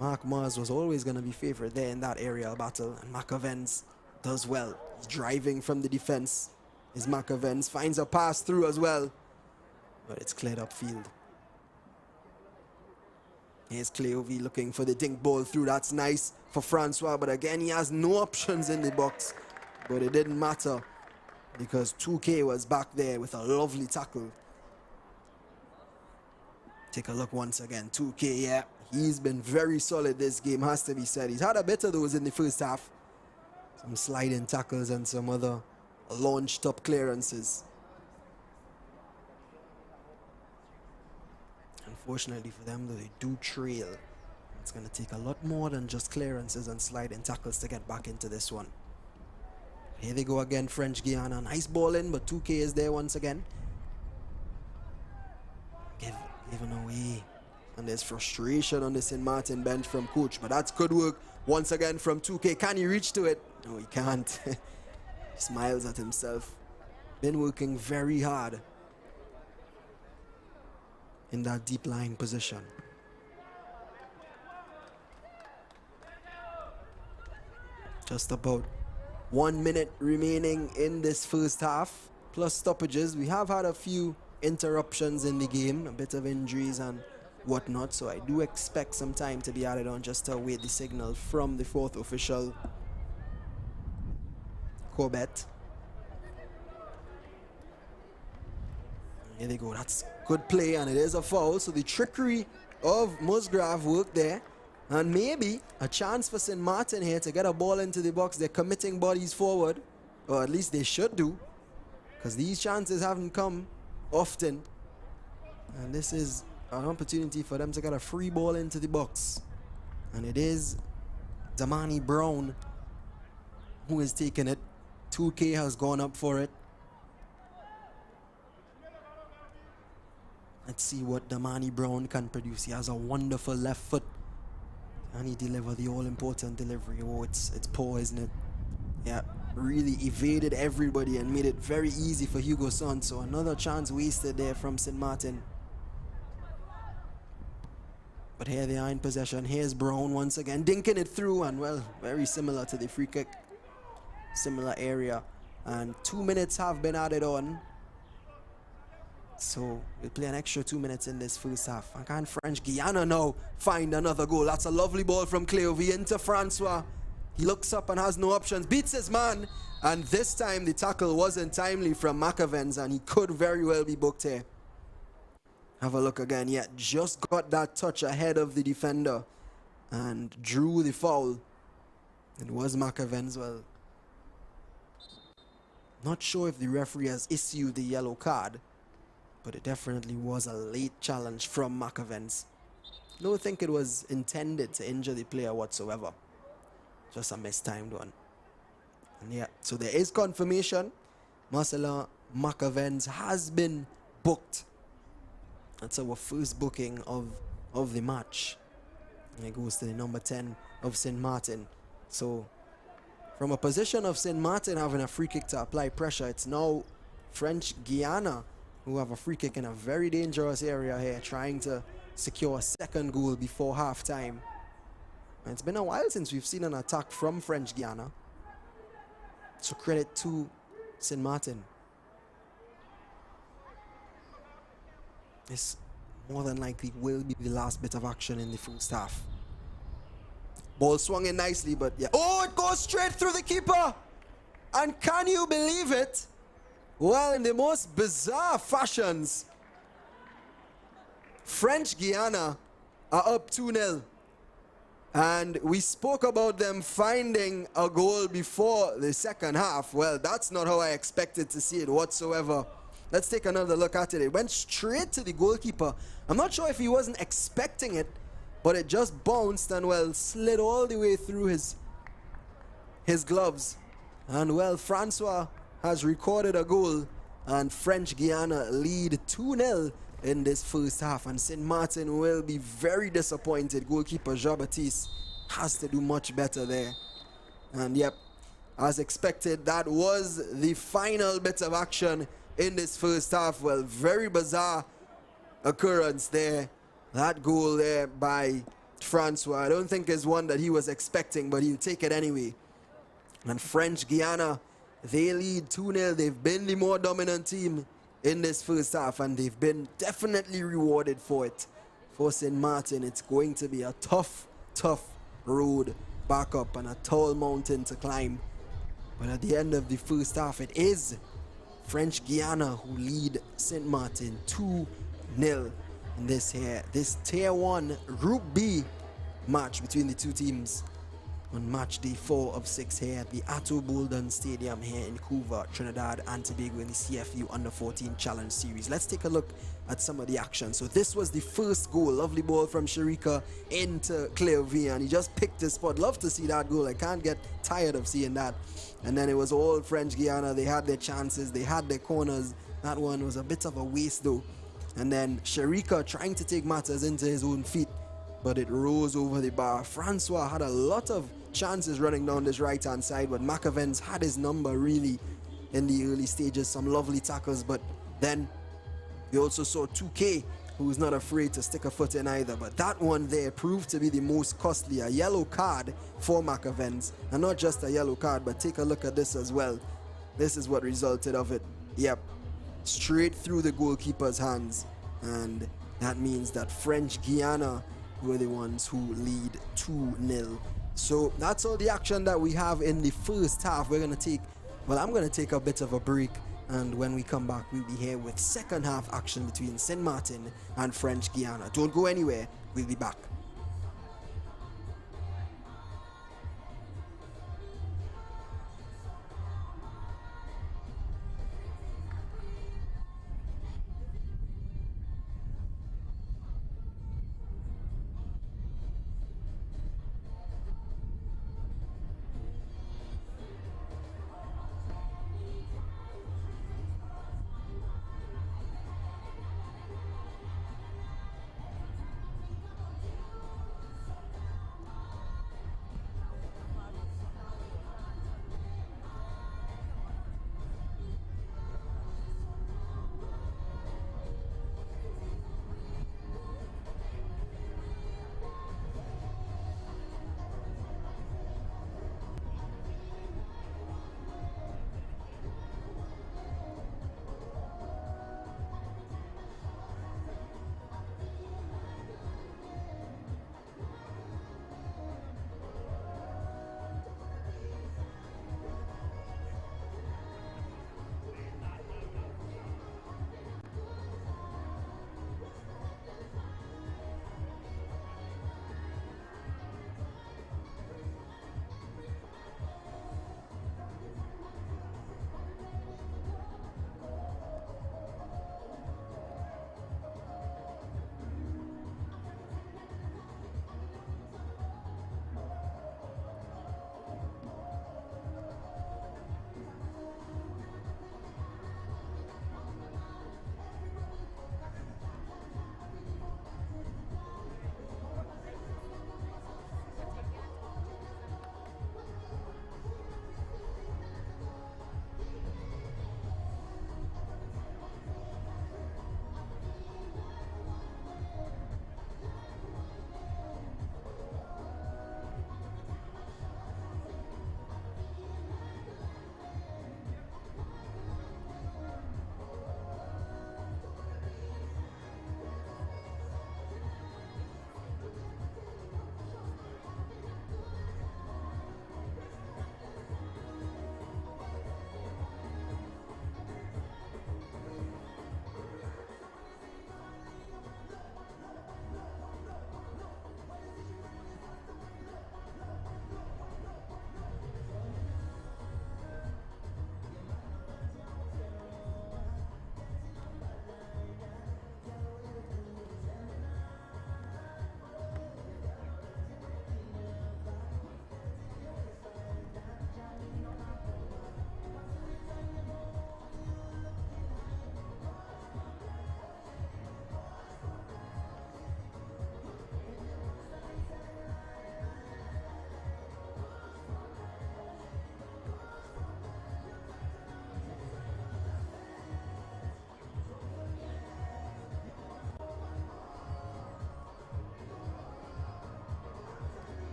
Mark Mars was always going to be favored there in that aerial battle. And Macavens does well. He's driving from the defense. Is Macavens, finds a pass through as well, but it's cleared upfield. Here's Cleovy looking for the dink ball through. That's nice for Francois, but again he has no options in the box. But it didn't matter because 2K was back there with a lovely tackle. Take a look once again. 2K, yeah, he's been very solid this game, has to be said. He's had a bit of those in the first half. Some sliding tackles and some other launched up clearances. Unfortunately for them, though, they do trail. It's going to take a lot more than just clearances and sliding tackles to get back into this one. Here they go again, French Guiana. Nice ball in, but 2K is there once again. Given away. And there's frustration on the St. Martin bench from coach, but that's good work once again from 2K. Can he reach to it? No, he can't. He smiles at himself. Been working very hard in that deep lying position. Just about 1 minute remaining in this first half, plus stoppages. We have had a few interruptions in the game, a bit of injuries and whatnot, so I do expect some time to be added on just to await the signal from the fourth official, Corbett. Here they go. That's good play, and it is a foul. So the trickery of Musgrave worked there, and maybe a chance for St. Martin here to get a ball into the box. They're committing bodies forward, or at least they should do, because these chances haven't come often, and this is an opportunity for them to get a free ball into the box. And it is Damani Brown who is taking it. 2K has gone up for it. Let's see what Damani Brown can produce. He has a wonderful left foot. And he delivered the all-important delivery. Oh, it's poor, isn't it? Yeah, really evaded everybody and made it very easy for Hugo Son. So another chance wasted there from St. Martin. But here they are in possession. Here's Brown once again, dinking it through, and well, very similar to the free kick. Similar area. And 2 minutes have been added on. So we'll play an extra 2 minutes in this first half. And can French Guiana now find another goal? That's a lovely ball from Cleovy into Francois. He looks up and has no options, beats his man, and this time the tackle wasn't timely from McAvens, and he could very well be booked here. Have a look again. Yeah, just got that touch ahead of the defender and drew the foul. It was McAvens. Well, not sure if the referee has issued the yellow card, but it definitely was a late challenge from McAvens. Don't think it was intended to injure the player whatsoever. Just a mistimed one. And yeah, so there is confirmation. Marcela McAvens has been booked. That's our first booking of the match. And it goes to the number 10 of St. Martin. So from a position of St. Martin having a free kick to apply pressure, it's now French Guiana who have a free kick in a very dangerous area here, trying to secure a second goal before half-time. And it's been a while since we've seen an attack from French Guiana. So credit to St. Martin. This more than likely will be the last bit of action in the first half. Ball swung in nicely, but yeah. Oh, it goes straight through the keeper! And can you believe it? Well, in the most bizarre fashions, French Guiana are up 2-0. And we spoke about them finding a goal before the second half. Well, that's not how I expected to see it whatsoever. Let's take another look at it. It went straight to the goalkeeper. I'm not sure if he wasn't expecting it, but it just bounced and, well, slid all the way through his gloves. And, well, Francois has recorded a goal, and French Guiana lead 2-0 in this first half, and St. Martin will be very disappointed. Goalkeeper Jean-Baptiste has to do much better there. And yep, as expected, that was the final bit of action in this first half. Well, very bizarre occurrence there. That goal there by Francois, I don't think is one that he was expecting, but he'll take it anyway. And French Guiana, they lead 2-0. They've been the more dominant team in this first half, and they've been definitely rewarded for it. For St. Martin, it's going to be a tough road back up and a tall mountain to climb. But at the end of the first half, it is French Guiana who lead St. Martin 2-0 in this Tier 1 Group B match between the two teams on match day 4 of 6 here at the Atto Bolden Stadium here in Couva, Trinidad and Tobago in the CFU Under-14 Challenge Series. Let's take a look at some of the action. So this was the first goal. Lovely ball from Sharika into Cleovy, and he just picked his spot. Love to see that goal. I can't get tired of seeing that. And then it was all French Guiana. They had their chances. They had their corners. That one was a bit of a waste though. And then Sharika trying to take matters into his own feet, but it rose over the bar. Francois had a lot of chances running down this right hand side, but McAvens had his number really in the early stages. Some lovely tackles, but then we also saw 2K, who's not afraid to stick a foot in either. But that one there proved to be the most costly. A yellow card for McAvens, and not just a yellow card, but take a look at this as well. This is what resulted of it. Yep, straight through the goalkeeper's hands, and that means that French Guiana were the ones who lead 2-0. So that's all the action that we have in the first half. I'm going to take a bit of a break, and when we come back, we'll be here with second half action between St. Martin and French Guiana. Don't go anywhere. We'll be back.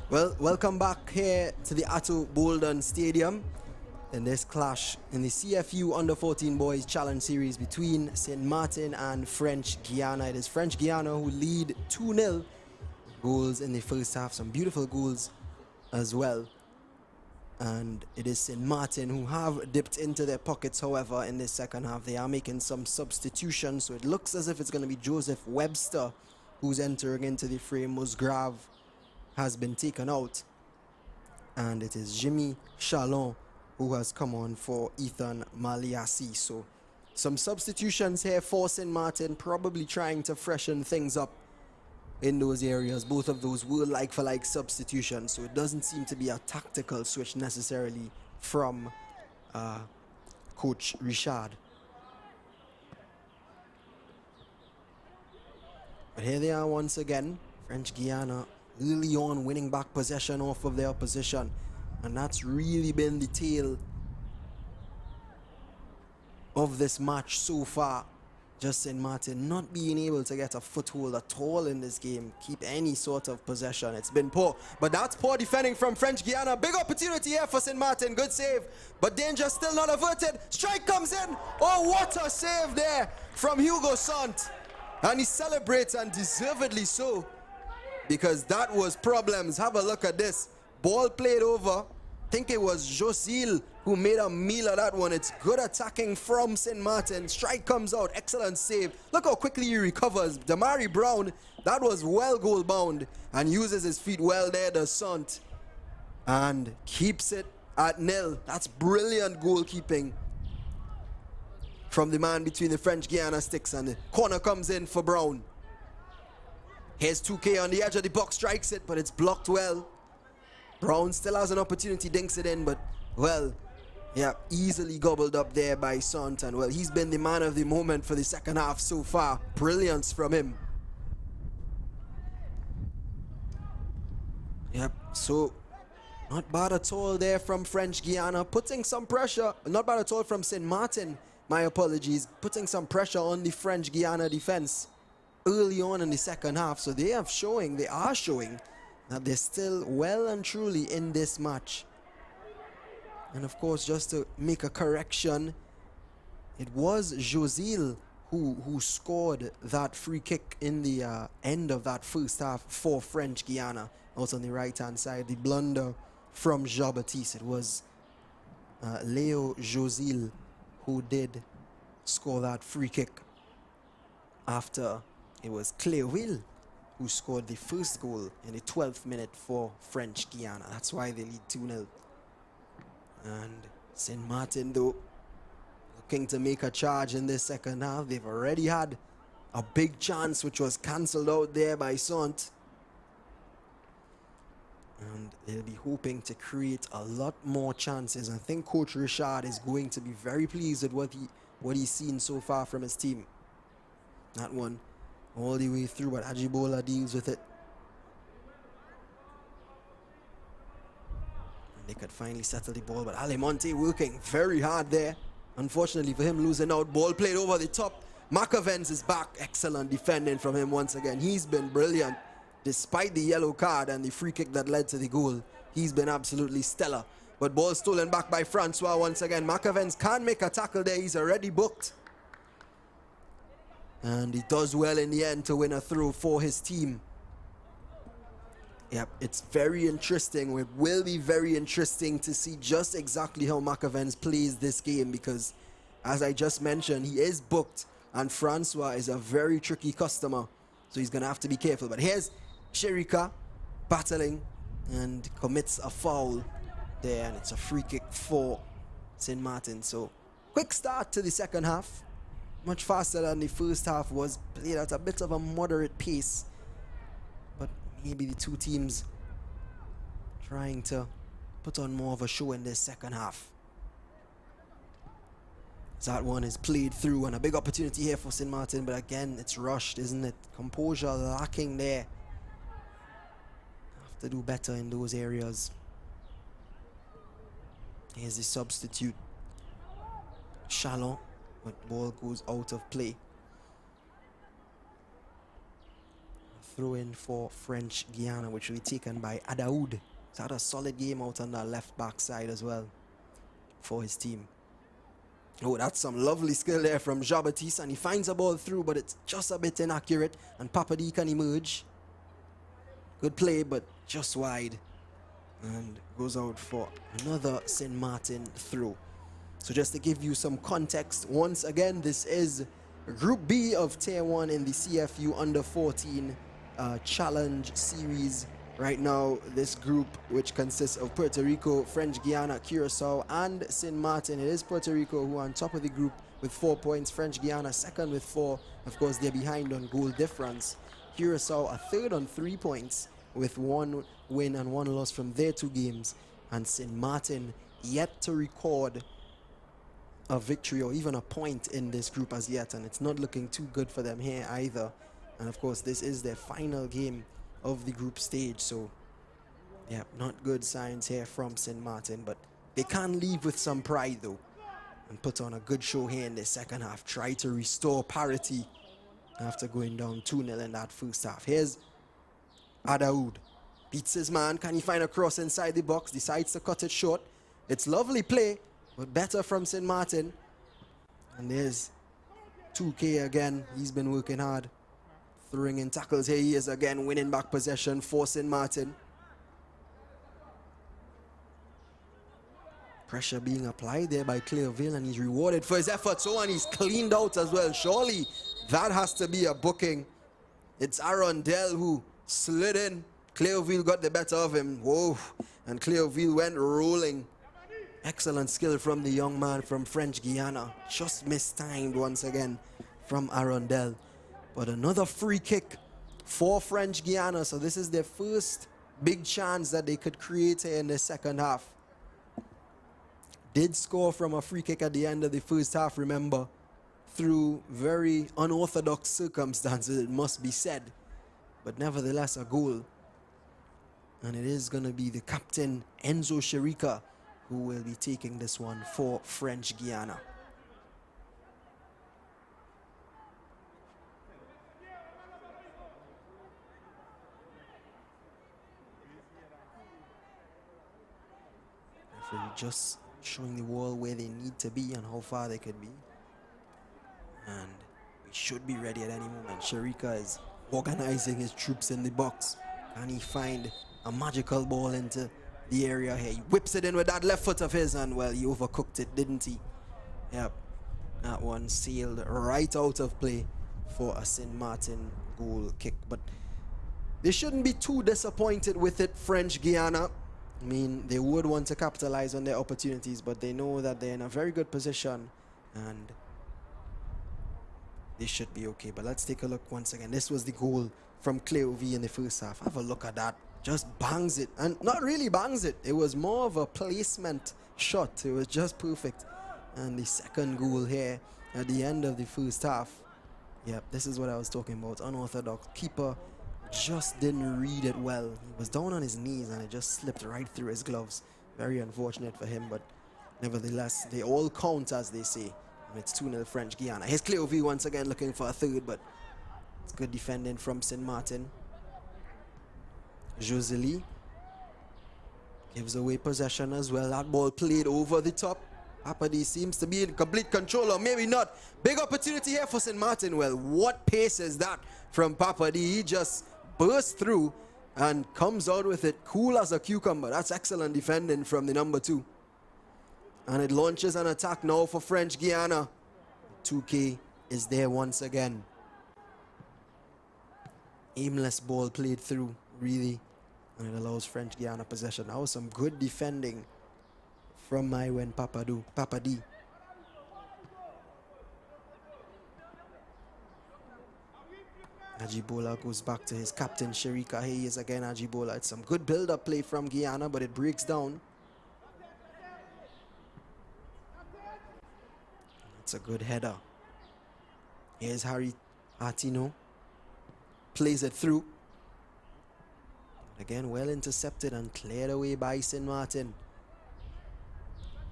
Well, welcome back here to the Atto Bolden Stadium in this clash in the CFU Under-14 Boys Challenge Series between St. Martin and French Guiana. It is French Guiana who lead 2-0. Goals in the first half, some beautiful goals as well. And it is St. Martin who have dipped into their pockets, however, in this second half. They are making some substitutions, so it looks as if it's going to be Joseph Webster who's entering into the frame. Musgrave has been taken out. And it is Jimmy Chalon who has come on for Ethan Maliassi. So some substitutions here for St. Martin, probably trying to freshen things up in those areas. Both of those were like-for-like substitutions, so it doesn't seem to be a tactical switch necessarily from Coach Richard. But here they are once again. French Guiana early on winning back possession off of their opposition, and that's really been the tale of this match so far. Just St. Martin not being able to get a foothold at all in this game, keep any sort of possession. It's been poor, but that's poor defending from French Guiana. Big opportunity here for St. Martin, good save, but danger still not averted. Strike comes in. Oh, what a save there from Hugo Sant, and he celebrates, and deservedly so, because that was problems. Have a look at this. Ball played over. I think it was Josil who made a meal of that one. It's good attacking from St. Martin. Strike comes out. Excellent save. Look how quickly he recovers. Damari Brown, that was well goal bound, and uses his feet well there, the Sant, and keeps it at 0. That's brilliant goalkeeping from the man between the French Guiana sticks, and the corner comes in for Brown. Here's 2K on the edge of the box, strikes it, but it's blocked well. Brown still has an opportunity, dinks it in, but, well, yeah, easily gobbled up there by Sant, and, well, he's been the man of the moment for the second half so far. Brilliance from him. Yep, so not bad at all there from French Guiana, putting some pressure. Not bad at all from St. Martin, my apologies, putting some pressure on the French Guiana defense early on in the second half. So they are showing that they're still well and truly in this match. And of course, just to make a correction, it was Josil who scored that free kick in the end of that first half for French Guiana. Also on the right hand side, the blunder from Jean-Baptiste. It was Leo Josil who did score that free kick after it was Cléoville who scored the first goal in the 12th minute for French Guiana. That's why they lead 2-0. And St. Martin, though, looking to make a charge in this second half. They've already had a big chance, which was cancelled out there by Sant. And they'll be hoping to create a lot more chances. I think Coach Richard is going to be very pleased with what he's seen so far from his team. That one all the way through, but Ajibola deals with it. And they could finally settle the ball, but Alemonte working very hard there. Unfortunately for him, losing out. Ball played over the top. Macavens is back. Excellent defending from him once again. He's been brilliant. Despite the yellow card and the free kick that led to the goal, he's been absolutely stellar. But ball stolen back by Francois once again. Macavens can't make a tackle there. He's already booked. And he does well in the end to win a throw for his team. Yep, it's very interesting. It will be very interesting to see just exactly how Macavens plays this game, because, as I just mentioned, he is booked, and Francois is a very tricky customer, so he's going to have to be careful. But here's Sherika battling and commits a foul there, and it's a free kick for St. Martin. So, quick start to the second half. Much faster than the first half was, played at a bit of a moderate pace. But maybe the two teams trying to put on more of a show in this second half. That one is played through, and a big opportunity here for St. Martin, but again, it's rushed, isn't it? Composure lacking there. Have to do better in those areas. Here's the substitute, Chalon. But ball goes out of play. throw in for French Guiana, which will be taken by Adaoud. He's had a solid game out on the left back side as well for his team. Oh, that's some lovely skill there from Jean-Baptiste, and he finds a ball through, but it's just a bit inaccurate, and Papadi can emerge. Good play, but just wide, and goes out for another St. Martin throw. So just to give you some context, once again, this is Group B of Tier 1 in the CFU Under 14 Challenge Series. Right now, this group, which consists of Puerto Rico, French Guiana, Curacao, and St. Martin. It is Puerto Rico who are on top of the group with 4 points. French Guiana second with 4. Of course, they're behind on goal difference. Curacao are third on 3 points with 1 win and 1 loss from their 2 games. And St. Martin yet to record a victory or even a point in this group as yet. And it's not looking too good for them here either. And of course, this is their final game of the group stage, so yeah, not good signs here from St. Martin, but they can leave with some pride though and put on a good show here in the second half. Try to restore parity after going down 2-0 in that first half. Here's Adaoud, beats his man. Can he find a cross inside the box? Decides to cut it short. It's lovely play, but better from St. Martin. And there's 2K again. He's been working hard, throwing in tackles. Here he is again, winning back possession for St. Martin. Pressure being applied there by Clearville, and he's rewarded for his efforts. Oh, and he's cleaned out as well. Surely that has to be a booking. It's Arundel who slid in. Clearville got the better of him. Whoa, and Clearville went rolling. Excellent skill from the young man from French Guiana. Just mistimed once again from Arundel. But another free kick for French Guiana. So this is their first big chance that they could create here in the second half. Did score from a free kick at the end of the first half, remember, through very unorthodox circumstances, it must be said. But nevertheless, a goal. And it is going to be the captain, Enzo Sherika, who will be taking this one for French Guiana. Just showing the wall where they need to be and how far they could be. And we should be ready at any moment. Sherika is organizing his troops in the box. Can he find a magical ball into the area here? He whips it in with that left foot of his, and well, he overcooked it, didn't he? Yep, that one sailed right out of play for a St. Martin goal kick. But they shouldn't be too disappointed with it, French Guiana. I mean, they would want to capitalize on their opportunities, but they know that they're in a very good position and they should be okay. But let's take a look once again. This was the goal from Clearville in the first half. Have a look at that. Just bangs it, and not really bangs it. It was more of a placement shot. It was just perfect. And the second goal here at the end of the first half. Yep, this is what I was talking about. Unorthodox. Keeper just didn't read it well. He was down on his knees and it just slipped right through his gloves. Very unfortunate for him, but nevertheless, they all count, as they say. And it's 2-0 French Guiana. Here's Clearville once again looking for a third, but it's good defending from St. Martin. Josely gives away possession as well. That ball played over the top. Papadi seems to be in complete control, or maybe not. Big opportunity here for St. Martin. Well, what pace is that from Papadi? He just bursts through and comes out with it cool as a cucumber. That's excellent defending from the number 2. And it launches an attack now for French Guiana. 2K is there once again. Aimless ball played through, really. And it allows French Guiana possession. That was some good defending from Maiwen Papadi. Ajibola goes back to his captain, Sherika. Here he is again, Ajibola. It's some good build-up play from Guiana, but it breaks down. It's a good header. Here's Harry Artino. Plays it through. Again, well intercepted and cleared away by St. Martin.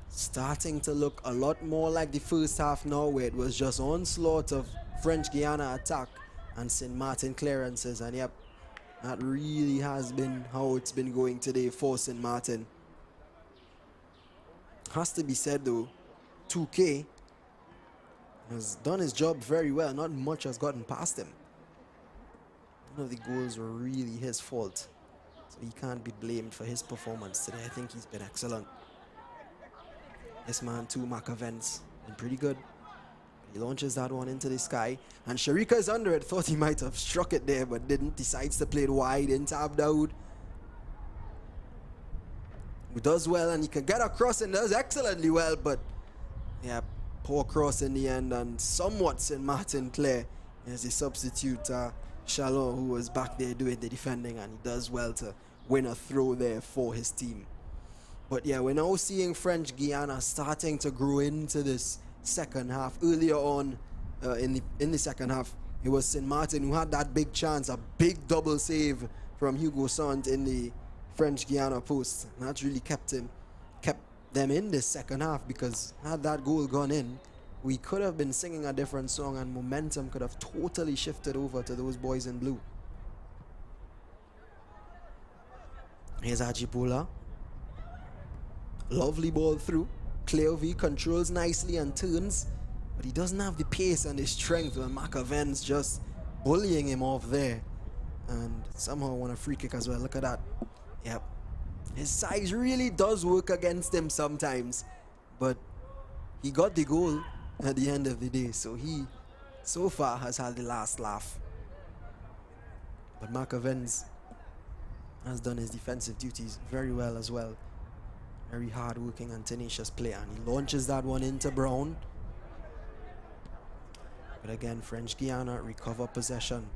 Starting to look a lot more like the first half now, where it was just onslaught of French Guiana attack and St. Martin clearances. And yep, That really has been how it's been going today for St. Martin. Has to be said though, 2K has done his job very well. Not much has gotten past him. None of the goals were really his fault, so he can't be blamed for his performance today. I think he's been excellent. This man too, Macavens, been pretty good. He launches that one into the sky, and Sharika is under it. Thought he might have struck it there, but didn't. Decides to play it wide into Abdaoud, who does well, and he can get across and does excellently well, but yeah, poor cross in the end, and somewhat St. Martin clear as a substitute, Shalom, who was back there doing the defending, and he does well to win a throw there for his team. But yeah, we're now seeing French Guiana starting to grow into this second half. Earlier on in the second half, it was St. Martin who had that big chance, a big double save from Hugo Sant in the French Guiana post. And that really kept them in this second half, because had that goal gone in, we could have been singing a different song and momentum could have totally shifted over to those boys in blue. Here's Ajibola. Lovely ball through. Cleovy controls nicely and turns, but he doesn't have the pace and the strength, when Macavens just bullying him off there, and somehow won a free kick as well. Look at that. Yep, his size really does work against him sometimes, but he got the goal at the end of the day, so he so far has had the last laugh. But Macavens has done his defensive duties very well as well. Very hard-working and tenacious player, and he launches that one into Brown. But again, French Guiana recover possession.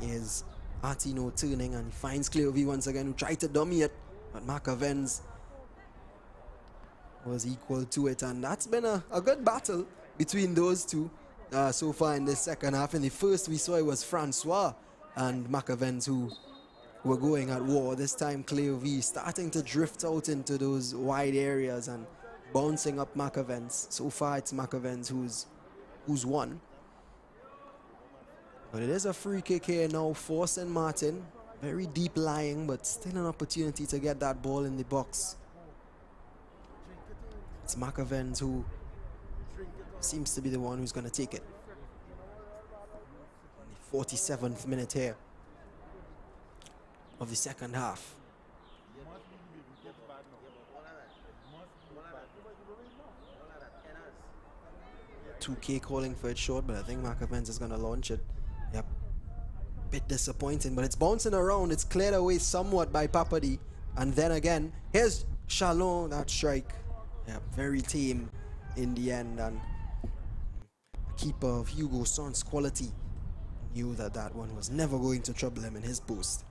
Here's Atino turning, and he finds Cleovy once again, who tried to dummy it, but Macavens was equal to it, and that's been a good battle between those two so far in this second half. In the first, we saw it was Francois and Macavens who were going at war. This time Cleovy starting to drift out into those wide areas and bouncing up Macavens. So far it's Macavens who's won. But it is a free kick here now for St. Martin. Very deep lying, but still an opportunity to get that ball in the box. It's Macavens who seems to be the one who's going to take it. In the 47th minute here of the second half. 2K calling for it short, but I think Macavens is going to launch it. Yep. Bit disappointing, but it's bouncing around. It's cleared away somewhat by Papadi. And then again, here's Chalon, that strike. Yeah, very tame in the end. And keeper of Hugo Sant's quality knew that that one was never going to trouble him in his post.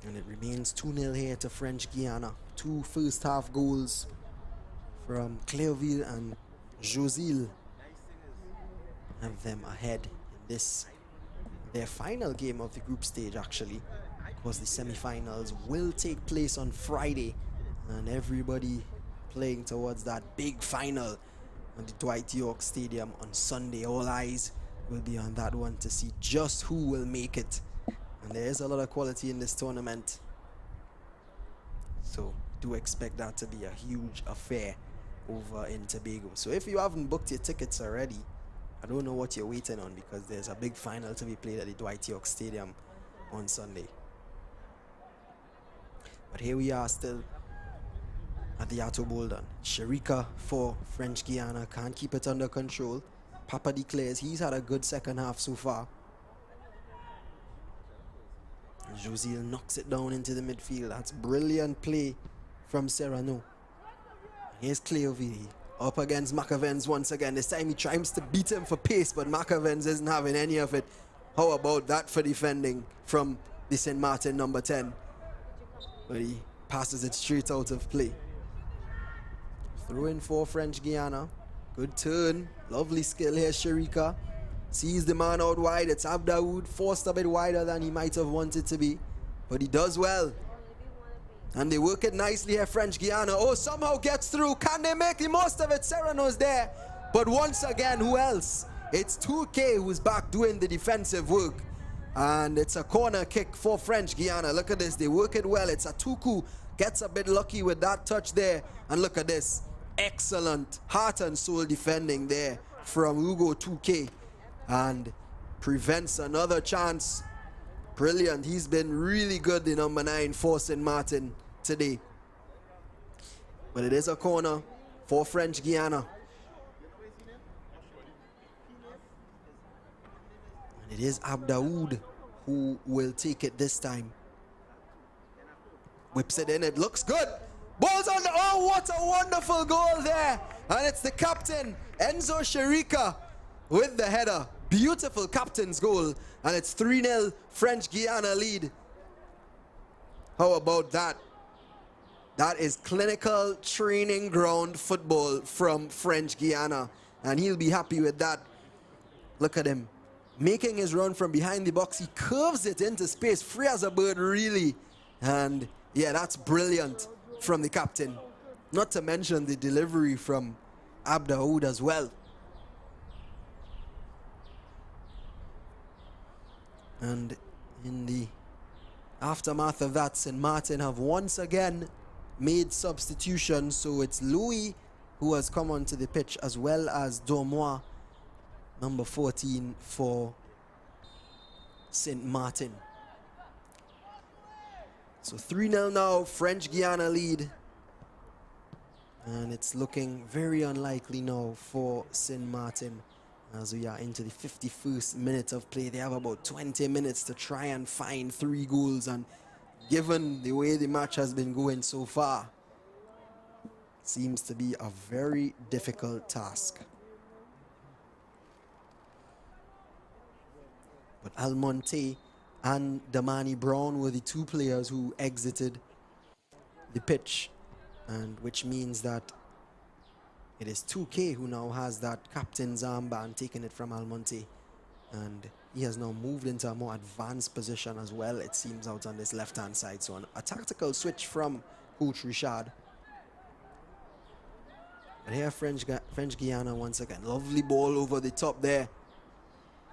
And it remains 2-0 here to French Guiana. 2 first half goals from Clerville and Josil have them ahead in this, their final game of the group stage actually, because the semi-finals will take place on Friday, and everybody playing towards that big final at the Dwight York Stadium on Sunday. All eyes will be on that one to see just who will make it. And there is a lot of quality in this tournament, so do expect that to be a huge affair over in Tobago. So if you haven't booked your tickets already, I don't know what you're waiting on, because there's a big final to be played at the Dwight York Stadium on Sunday. But here we are still at the Atto Bolden. Sharika for French Guiana can't keep it under control. Papa declares he's had a good second half so far. Josil knocks it down into the midfield. That's brilliant play from Serrano. Here's Cleovy up against Macavens once again. This time he tries to beat him for pace, but Macavens isn't having any of it. How about that for defending from the St. Martin number 10? But he passes it straight out of play. Throw in for French Guiana. Good turn. Lovely skill here, Sharika. Sees the man out wide. It's Abdaoud, forced a bit wider than he might have wanted to be, but he does well. And they work it nicely here, French Guiana. Oh, somehow gets through. Can they make the most of it? Serrano's there. But once again, who else? It's 2K who's back doing the defensive work. And it's a corner kick for French Guiana. Look at this. They work it well. It's a Tuku. Gets a bit lucky with that touch there. And look at this. Excellent heart and soul defending there from Hugo 2K. And prevents another chance. Brilliant. He's been really good, the number 9 for St. Martin today. But it is a corner for French Guiana. And it is Abdaoud who will take it this time. Whips it in. It looks good. Ball's on the... Oh, what a wonderful goal there. And it's the captain, Enzo Sharika, with the header. Beautiful captain's goal. And it's 3-0 French Guiana lead. How about that? That is clinical training ground football from French Guiana. And he'll be happy with that. Look at him. Making his run from behind the box. He curves it into space. Free as a bird, really. And yeah, that's brilliant from the captain. Not to mention the delivery from Abdaoud as well. And in the aftermath of that, St. Martin have once again made substitutions. So it's Louis who has come onto the pitch, as well as Dormois, number 14 for St. Martin. So 3-0 now, French Guiana lead. And it's looking very unlikely now for St. Martin as we are into the 51st minute of play. They have about 20 minutes to try and find 3 goals. And given the way the match has been going so far, seems to be a very difficult task. But Almonte and Damani Brown were the 2 players who exited the pitch, and which means that it is 2K who now has that captain's armband, taking it from Almonte, and he has now moved into a more advanced position as well, it seems, out on this left-hand side. So a tactical switch from Coach Richard. But here French Guiana once again. Lovely ball over the top there.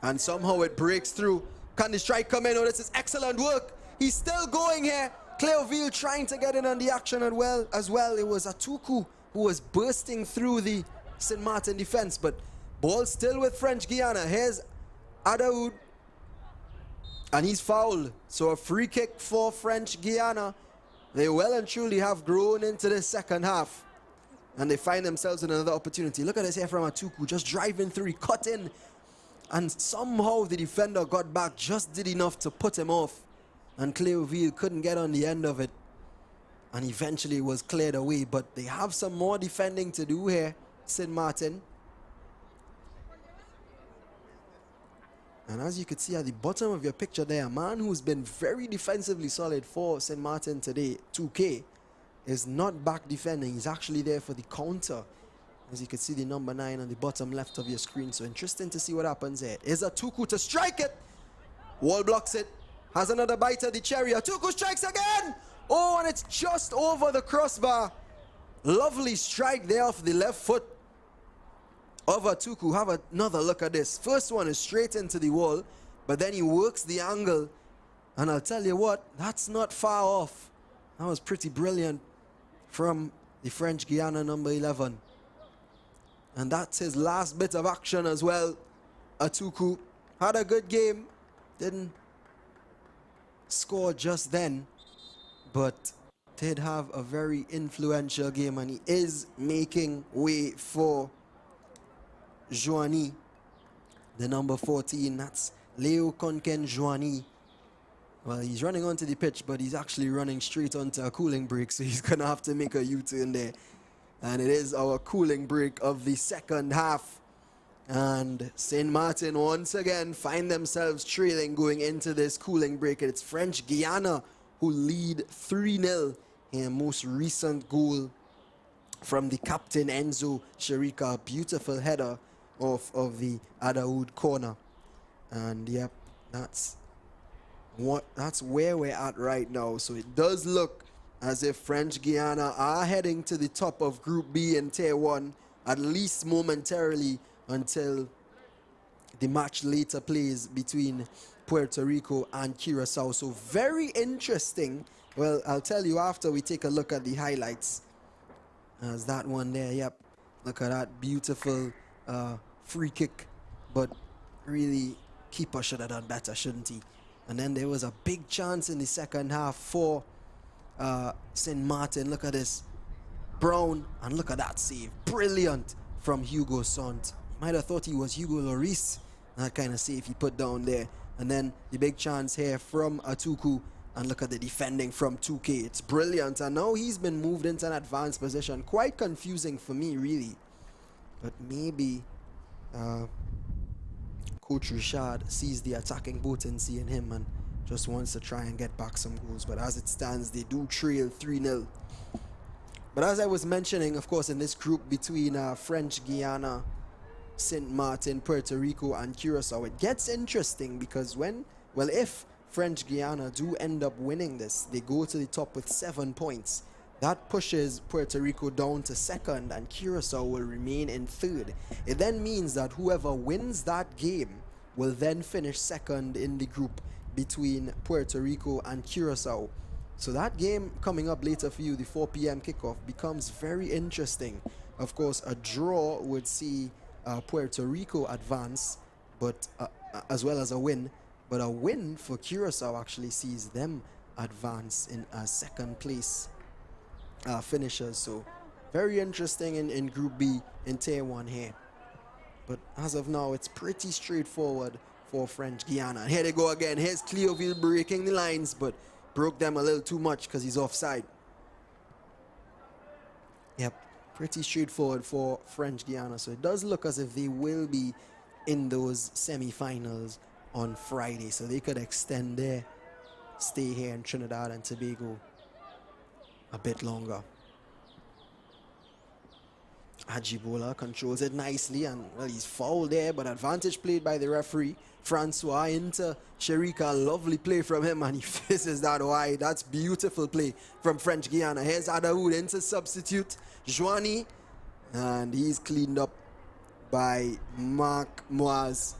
And somehow it breaks through. Can the strike come in? Oh, this is excellent work. He's still going here. Cleoville trying to get in on the action as well. It was Atuku who was bursting through the St. Martin defense. But ball still with French Guiana. Here's Adaoud. And he's fouled. So a free kick for French Guiana. They well and truly have grown into the second half. And they find themselves in another opportunity. Look at this here from Atuku. Just driving through. He cut in. And somehow the defender got back, just did enough to put him off. And Cleoville couldn't get on the end of it. And eventually was cleared away. But they have some more defending to do here, St. Martin. And as you could see at the bottom of your picture there, a man who's been very defensively solid for St. Martin today, 2K, is not back defending. He's actually there for the counter. As you can see, the number 9 on the bottom left of your screen. So interesting to see what happens here. Is Atuku to strike it. Wall blocks it. Has another bite of the cherry. Atuku strikes again. Oh, and it's just over the crossbar. Lovely strike there off the left foot of Atuku. Have another look at this. First one is straight into the wall, but then he works the angle. And I'll tell you what, that's not far off. That was pretty brilliant from the French Guiana number 11. And that's his last bit of action as well. Atuku had a good game. Didn't score just then, but did have a very influential game. And he is making way for Joanie, the number 14. That's Leo Conken Joanie. Well, he's running onto the pitch, but he's actually running straight onto a cooling break. So he's going to have to make a U-turn there. And it is our cooling break of the second half. And St. Martin once again find themselves trailing going into this cooling break. It's French Guiana who lead 3-0 in a most recent goal from the captain Enzo Sharika. Beautiful header off of the Adaoud corner. And yep, that's where we're at right now. So it does look as if French Guiana are heading to the top of Group B in Tier 1, at least momentarily, until the match later plays between Puerto Rico and Curacao. So very interesting. Well, I'll tell you after we take a look at the highlights. There's that one there, yep. Look at that beautiful free kick. But really, keeper should have done better, shouldn't he? And then there was a big chance in the second half for St. Martin. Look at this. Brown, and look at that save. Brilliant from Hugo Sant. You might have thought he was Hugo Lloris. That kind of save he put down there. And then the big chance here from Atuku. And look at the defending from 2K. It's brilliant. And now he's been moved into an advanced position. Quite confusing for me, really. But maybe Coach Richard sees the attacking potency in him and just wants to try and get back some goals. But as it stands, they do trail 3-0. But as I was mentioning, of course, in this group between French Guiana, St. Martin, Puerto Rico, and Curacao, it gets interesting because if French Guiana do end up winning this, they go to the top with 7 points. That pushes Puerto Rico down to second, and Curacao will remain in third. It then means that whoever wins that game will then finish second in the group between Puerto Rico and Curacao. So that game coming up later for you, the 4 p.m. kickoff, becomes very interesting. Of course, a draw would see Puerto Rico advance, but as well as a win. But a win for Curacao actually sees them advance in second place finishers. So very interesting in Group B in Tier 1 here. But as of now, it's pretty straightforward for French Guiana. Here they go again. Here's Cleoville breaking the lines, but broke them a little too much because he's offside. Yep, pretty straightforward for French Guiana. So it does look as if they will be in those semi-finals on Friday. So they could extend their stay here in Trinidad and Tobago a bit longer. Ajibola controls it nicely, and well, he's fouled there, but advantage played by the referee. Francois into Sherika, lovely play from him, and he fizzes that wide. That's beautiful play from French Guiana. Here's Adaoud into substitute Joanie, and he's cleaned up by Marc Moise.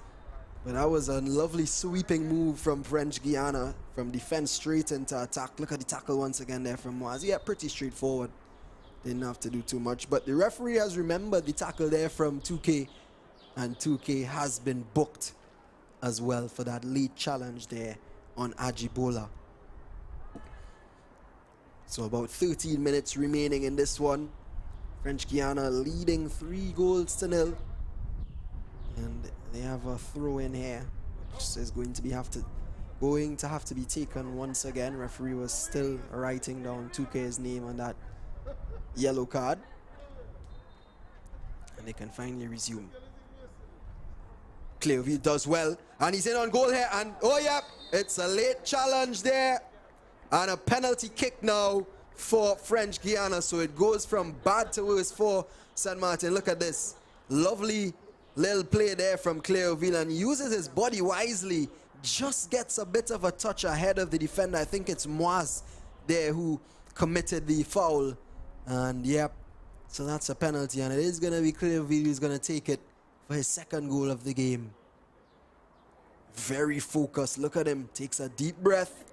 But that was a lovely sweeping move from French Guiana, from defense straight into attack. Look at the tackle once again there from Moise. Yeah, pretty straightforward. Didn't have to do too much. But the referee has remembered the tackle there from 2K, and 2K has been booked as well for that late challenge there on Ajibola. So about 13 minutes remaining in this one. French Guiana leading 3-0. And they have a throw in here, which is going to have to be taken once again. Referee was still writing down 2K's name on that yellow card. And they can finally resume. Cleoville does well, and he's in on goal here, and oh yeah, it's a late challenge there, and a penalty kick now for French Guiana. So it goes from bad to worse for St. Martin. Look at this lovely little play there from Cleoville, and uses his body wisely, just gets a bit of a touch ahead of the defender. I think it's Moise there who committed the foul, and yep, so that's a penalty, and it is going to be Cleoville who's going to take it for his second goal of the game. Very focused. Look at him. Takes a deep breath.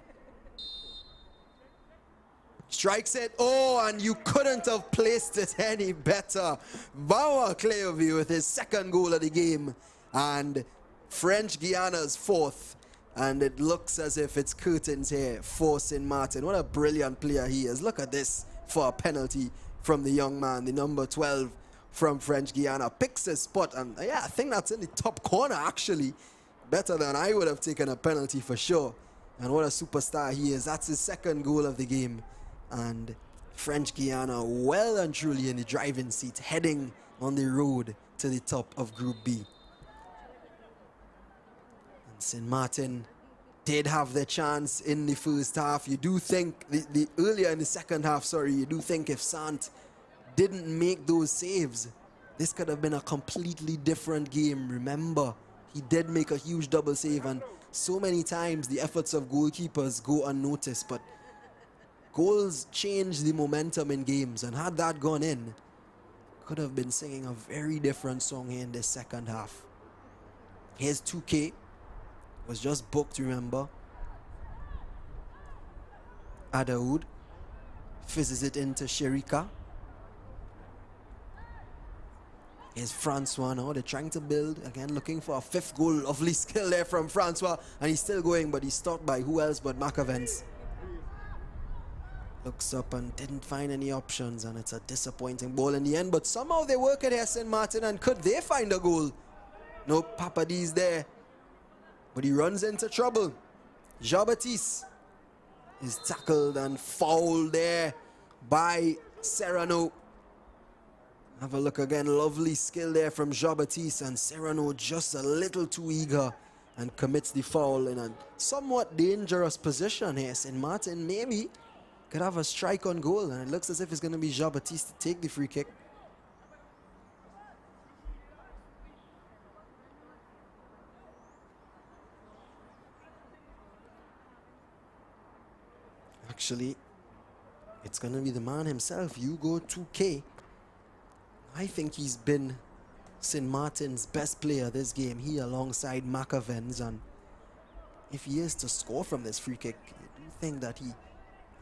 Strikes it. Oh, and you couldn't have placed it any better. Bauer Cleoville with his second goal of the game. And French Guiana's fourth. And it looks as if it's curtains here for St. Martin. What a brilliant player he is. Look at this for a penalty from the young man, the number 12 from French Guiana. Picks his spot, and yeah, I think that's in the top corner actually. Better than I would have taken a penalty for sure. And what a superstar he is. That's his second goal of the game. And French Guiana well and truly in the driving seat, heading on the road to the top of Group B. And St. Martin did have their chance in the first half. You do think, earlier in the second half, sorry, you do think if Sant didn't make those saves, this could have been a completely different game. Remember, he did make a huge double save, and so many times the efforts of goalkeepers go unnoticed, but goals change the momentum in games, and had that gone in, could have been singing a very different song here in this second half. Here's 2K. Was just booked, remember. Adaoud fizzes it into Sherika. Here's Francois now. They're trying to build. Again, looking for a 5th goal. Lovely skill there from Francois. And he's still going, but he's stopped by who else but Macavens. Looks up and didn't find any options. And it's a disappointing ball in the end. But somehow they work it here, St. Martin. And could they find a goal? Nope, Papadis there. But he runs into trouble. Jean-Baptiste is tackled and fouled there by Serrano. Have a look again. Lovely skill there from Jean-Baptiste, and Serrano just a little too eager and commits the foul in a somewhat dangerous position here. St. Martin maybe could have a strike on goal, and it looks as if it's going to be Jean-Baptiste to take the free kick. Actually, it's going to be the man himself, Hugo 2K. I think he's been St. Martin's best player this game. He alongside Macavens, and if he is to score from this free kick, I do think that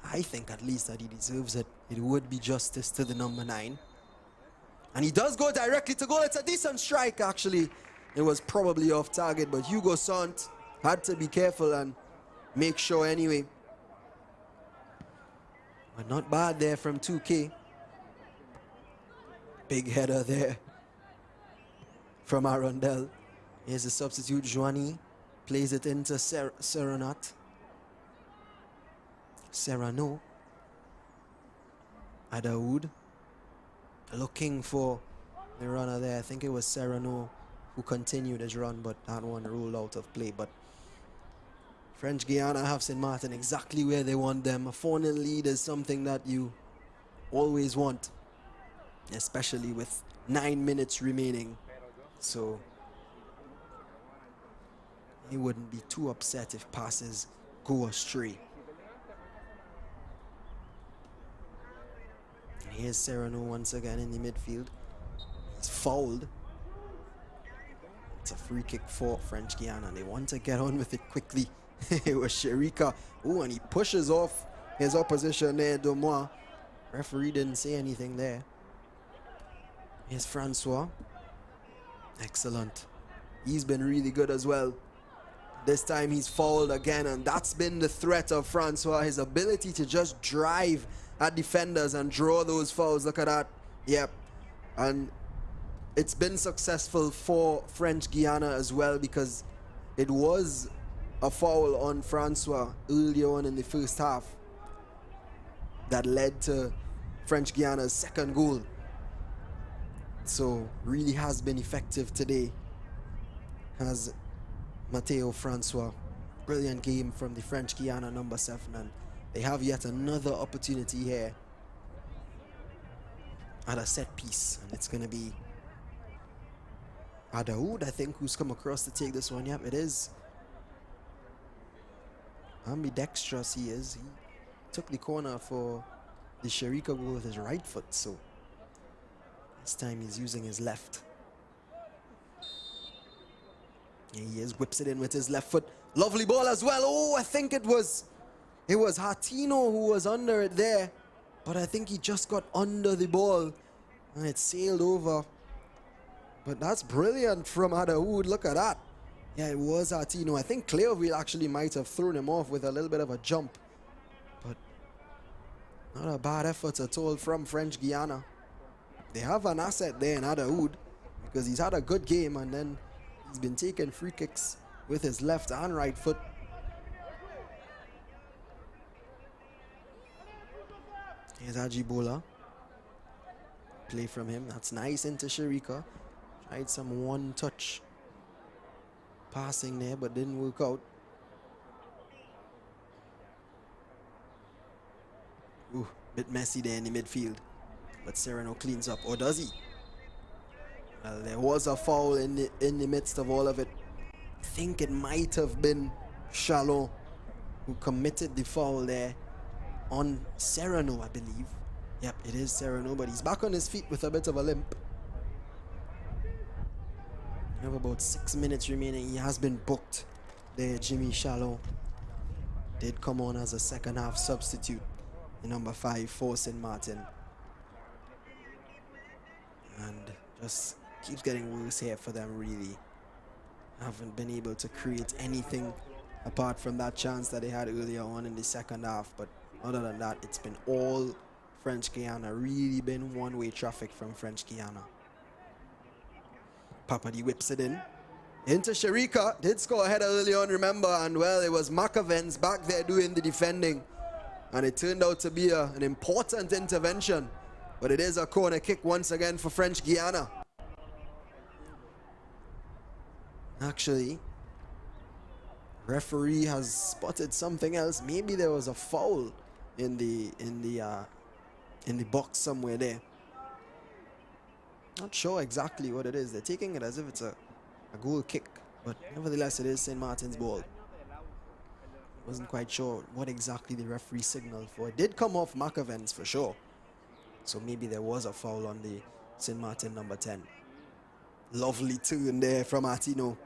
I think at least that he deserves it. It would be justice to the number 9. And he does go directly to goal. It's a decent strike, actually. It was probably off target, but Hugo Sant had to be careful and make sure anyway. But not bad there from 2K. Big header there from Arundel. Here's the substitute, Joanie. Plays it into Serrano. Adaoud. Looking for the runner there. I think it was Serrano who continued his run, but that one ruled out of play. But French Guiana have St. Martin exactly where they want them. A 4-0 lead is something that you always want, especially with 9 minutes remaining. So he wouldn't be too upset if passes go astray. And here's Serrano once again in the midfield. He's fouled. It's a free kick for French Guiana. They want to get on with it quickly. It was Sherika. Oh, and he pushes off his opposition there, Domois. Referee didn't say anything there. Here's Francois. Excellent. He's been really good as well. This time he's fouled again, and that's been the threat of Francois. His ability to just drive at defenders and draw those fouls. Look at that. Yep. And it's been successful for French Guiana as well, because it was a foul on Francois earlier on in the first half that led to French Guiana's second goal. So really has been effective today, has Mateo Francois. Brilliant game from the French Guiana number 7, and they have yet another opportunity here at a set piece, and it's going to be Adaoud, I think, who's come across to take this one. Yep, it is. Ambidextrous he is. He took the corner for the Sherika goal with his right foot, so this time he's using his left. And he is, whips it in with his left foot. Lovely ball as well. Oh, I think it was Hatino who was under it there, but I think he just got under the ball and it sailed over. But that's brilliant from Adaoud. Look at that. Yeah, it was Hatino. I think Clearville actually might have thrown him off with a little bit of a jump, but not a bad effort at all from French Guiana. They have an asset there in Adaoud, because he's had a good game, and then he's been taking free kicks with his left and right foot. Here's Ajibola. Play from him. That's nice into Sherika. Tried some one-touch passing there, but didn't work out. Ooh, bit messy there in the midfield. But Serrano cleans up, or does he? Well, there was a foul in the midst of all of it. I think it might have been Chalon who committed the foul there on Serrano, I believe. Yep, it is Serrano, but he's back on his feet with a bit of a limp. We have about 6 minutes remaining. He has been booked there. Jimmy Shallow did come on as a second half substitute. The number 5 for St. Martin. And just keeps getting worse here for them, really. Haven't been able to create anything apart from that chance that they had earlier on in the second half. But other than that, it's been all French Guiana. Really been one-way traffic from French Guiana. Papadi whips it in. Into Sharika. Did score a header early on, remember. And, well, it was Macavens back there doing the defending. And it turned out to be an important intervention. But it is a corner kick once again for French Guiana. Actually, referee has spotted something else. Maybe there was a foul in the box somewhere there. Not sure exactly what it is. They're taking it as if it's a goal kick, but nevertheless it is St. Martin's ball. Wasn't quite sure what exactly the referee signaled for. It did come off Macavens for sure. So maybe there was a foul on the St. Martin number 10. Lovely turn there from Martino.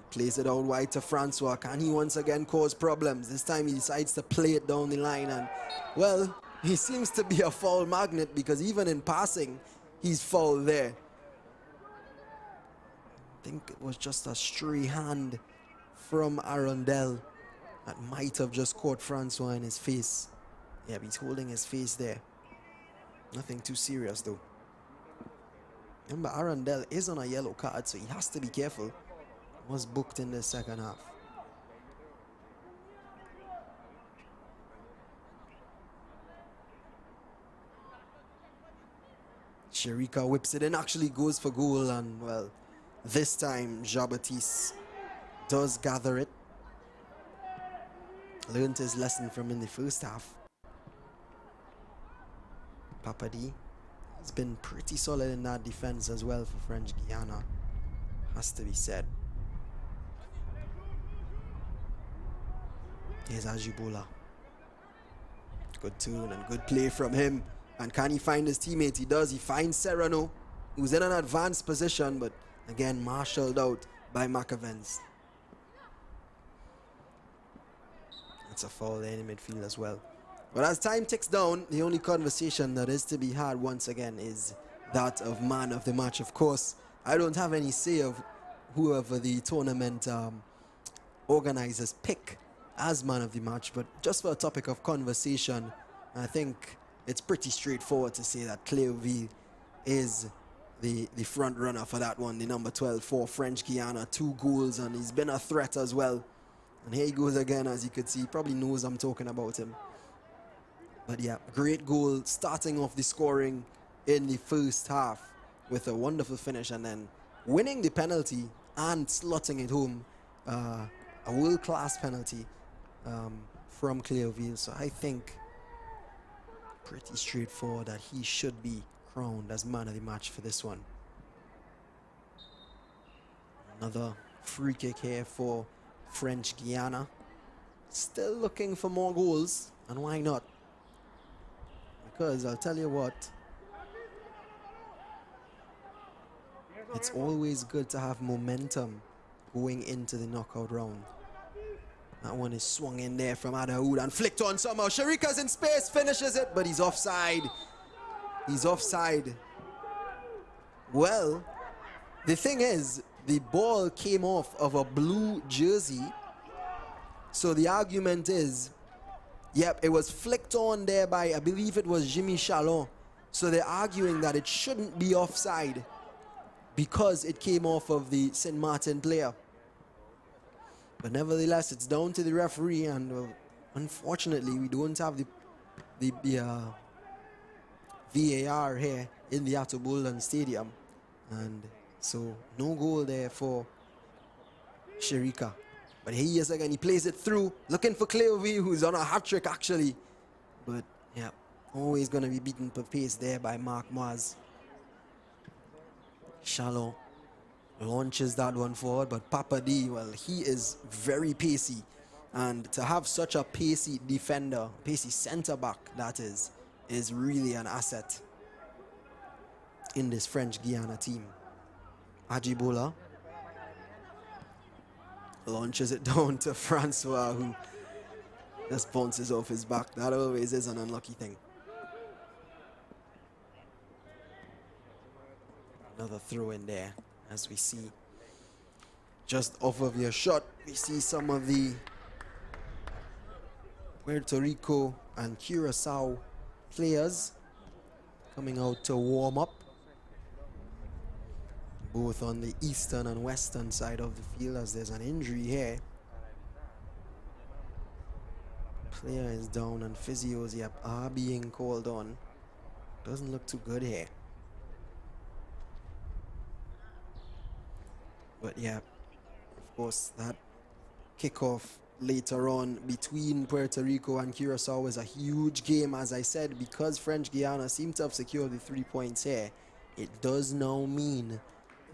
He plays it out wide to Francois. Can he once again cause problems? This time he decides to play it down the line, and, well, he seems to be a foul magnet, because even in passing, he's foul there. I think it was just a stray hand from Arundel that might have just caught Francois in his face. Yeah, but he's holding his face there. Nothing too serious, though. Remember, Arundel is on a yellow card, so he has to be careful. Was booked in the second half. Sharika whips it in, actually goes for goal, and, well, this time Jean-Baptiste does gather it. Learned his lesson from in the first half. Papadi has been pretty solid in that defense as well for French Guiana, has to be said. Here's Ajibola. Good tune and good play from him. And can he find his teammate? He does. He finds Serrano, who's in an advanced position, but again marshaled out by Macavens. That's a foul there in the midfield as well. But as time ticks down, the only conversation that is to be had once again is that of man of the match. Of course, I don't have any say of whoever the tournament organizers pick as man of the match, but just for a topic of conversation, I think it's pretty straightforward to say that Cleoville is the front runner for that one, the number 12 for French Guiana. 2 goals, and he's been a threat as well. And here he goes again, as you could see. He probably knows I'm talking about him. But yeah, great goal, starting off the scoring in the first half with a wonderful finish, and then winning the penalty and slotting it home. A world-class penalty from Cleoville. So I think pretty straightforward that he should be crowned as man of the match for this one. Another free kick here for French Guiana. Still looking for more goals, and why not? Because I'll tell you what, it's always good to have momentum going into the knockout round. That one is swung in there from Adaoud and flicked on somehow. Sharika's in space, finishes it, but he's offside. He's offside. Well, the thing is, the ball came off of a blue jersey. So the argument is, yep, it was flicked on there by, I believe it was Jimmy Chalon. So they're arguing that it shouldn't be offside because it came off of the St. Martin player. But nevertheless, it's down to the referee, and unfortunately, we don't have the VAR here in the Ato Boldon Stadium, and so no goal there for Sharika. But here he is again. He plays it through, looking for Cleoville, who's on a hat-trick actually. But yeah, always going to be beaten per pace there by Mark Moaz. Chalon launches that one forward, but Papadi, well, he is very pacey, and to have such a pacey defender, pacey center back, that is really an asset in this French Guiana team. Ajibola launches it down to Francois, who just bounces off his back. That always is an unlucky thing. Another throw in there, as we see just off of your shot, we see some of the Puerto Rico and Curacao players coming out to warm up, both on the eastern and western side of the field, as there's an injury here. Player is down and physios are being called on. Doesn't look too good here. But yeah, of course, that kickoff later on between Puerto Rico and Curacao was a huge game, as I said, because French Guiana seemed to have secured the 3 points here. It does now mean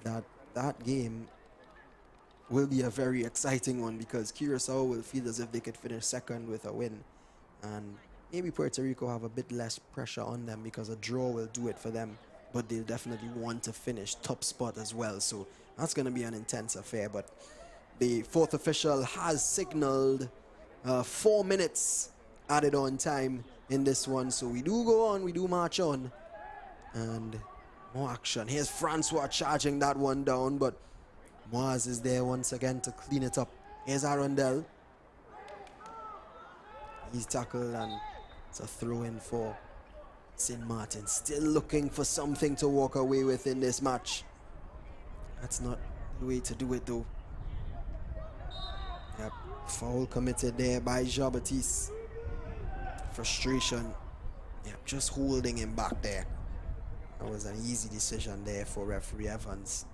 that that game will be a very exciting one, because Curacao will feel as if they could finish second with a win, and maybe Puerto Rico have a bit less pressure on them because a draw will do it for them, but they'll definitely want to finish top spot as well. So that's going to be an intense affair. But the fourth official has signaled 4 minutes added on time in this one, so we do go on, we do march on, and more action. Here's Francois charging that one down, but Moaz is there once again to clean it up. Here's Arundel. He's tackled, and it's a throw in for St. Martin. Still looking for something to walk away with in this match. That's not the way to do it, though. Yep, foul committed there by Jean-Baptiste. Frustration. Yep, just holding him back there. That was an easy decision there for referee Evans.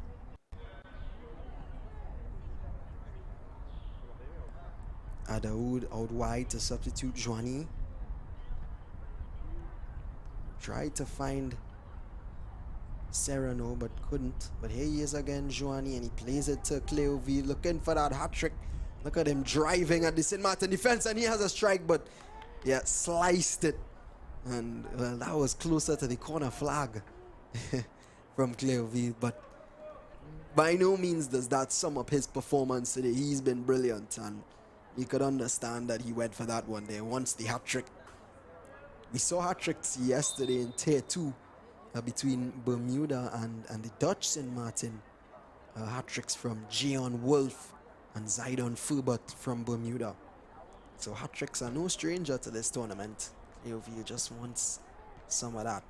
Adaoud out wide to substitute Joanie. Tried to find Serrano but couldn't. But here he is again, Joanie, and he plays it to Cleoville, looking for that hat-trick. Look at him driving at the St. Martin defense, and he has a strike, but yeah, sliced it. And well, that was closer to the corner flag from Cleoville, but by no means does that sum up his performance today. He's been brilliant, and you could understand that he went for that one there. Once the hat-trick. We saw hat-tricks yesterday in Tier 2 between Bermuda and the Dutch St. Martin. Hat-tricks from Gian Wolf and Zidon Fubert from Bermuda. So hat-tricks are no stranger to this tournament. Cleoville just wants some of that.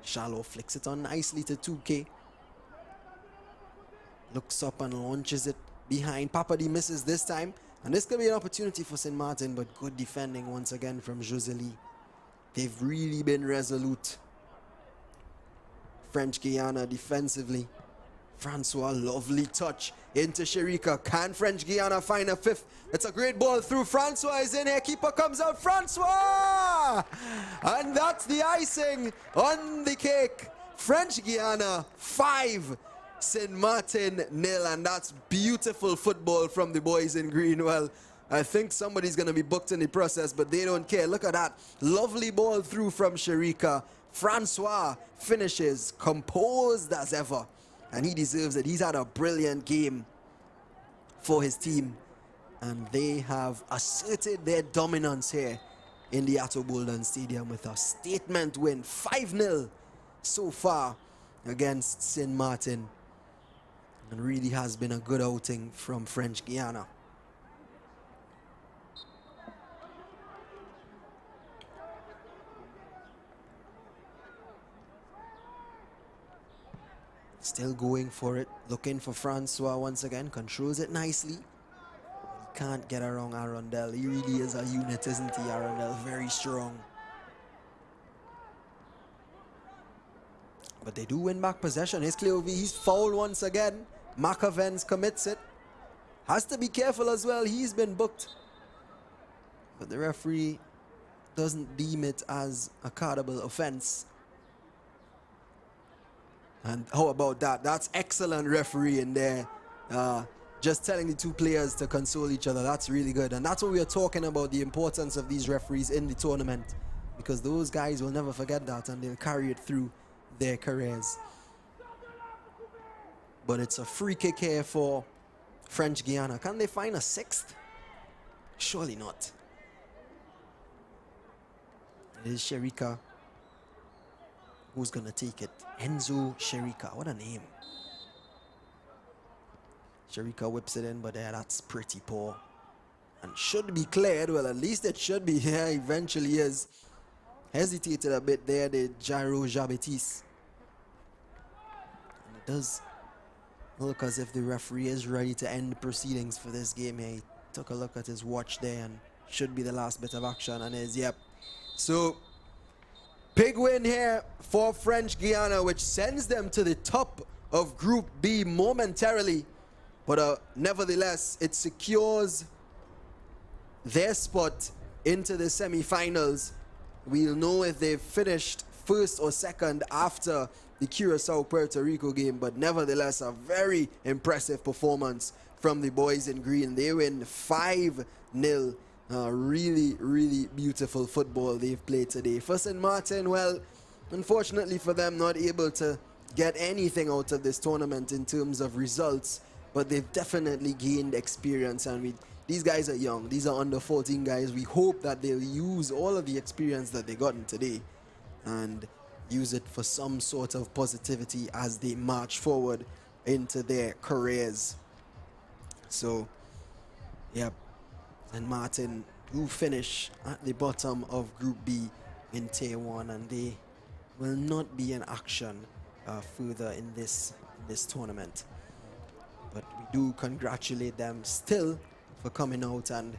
Shallow flicks it on nicely to 2K. Looks up and launches it behind. Papadi misses this time, and this could be an opportunity for St. Martin, but good defending once again from Josely. They've really been resolute. French Guiana defensively. Francois, lovely touch into Sherika. Can French Guiana find a fifth? It's a great ball through. Francois is in here. Keeper comes out. Francois! And that's the icing on the cake. French Guiana 5. St. Martin 0, and that's beautiful football from the boys in Greenwell. I think somebody's going to be booked in the process, but they don't care. Look at that. Lovely ball through from Sherika. Francois finishes composed as ever, and he deserves it. He's had a brilliant game for his team, and they have asserted their dominance here in the Atto Bolden Stadium with a statement win, 5-0 so far against St. Martin. And really has been a good outing from French Guiana. Still going for it, looking for Francois once again, controls it nicely. He can't get around Arundel. He really is a unit, isn't he, Arundel? Very strong. But they do win back possession. Here's Cleoville, he's fouled once again. Macavens commits it. Has to be careful as well. He's been booked. But the referee doesn't deem it as a cardable offense. And how about that? That's excellent refereeing there. Just telling the two players to console each other. That's really good. And that's what we are talking about, the importance of these referees in the tournament. Because those guys will never forget that, and they'll carry it through their careers. But it's a free kick here for French Guiana. Can they find a sixth? Surely not. It is Sherika who's going to take it. Enzo Sherika. What a name. Sherika whips it in, but that's pretty poor. And should be cleared. Well, at least it should be. Yeah, eventually is. Hesitated a bit there, the Jairo Jabetis. And it does look as if the referee is ready to end the proceedings for this game here. He took a look at his watch there and should be the last bit of action, and is, yep. So, big win here for French Guiana, which sends them to the top of Group B momentarily. But nevertheless, it secures their spot into the semi-finals. We'll know if they've finished first or second after the Curacao-Puerto Rico game, but nevertheless, a very impressive performance from the boys in green. They win 5-0. Really, really beautiful football they've played today. For St. Martin, well, unfortunately for them, not able to get anything out of this tournament in terms of results, but they've definitely gained experience, and these guys are young. These are under 14 guys. We hope that they'll use all of the experience that they gotten today and use it for some sort of positivity as they march forward into their careers. So, yep, and Martin who finish at the bottom of Group B in Tier 1, and they will not be in action further in this tournament. But we do congratulate them still for coming out and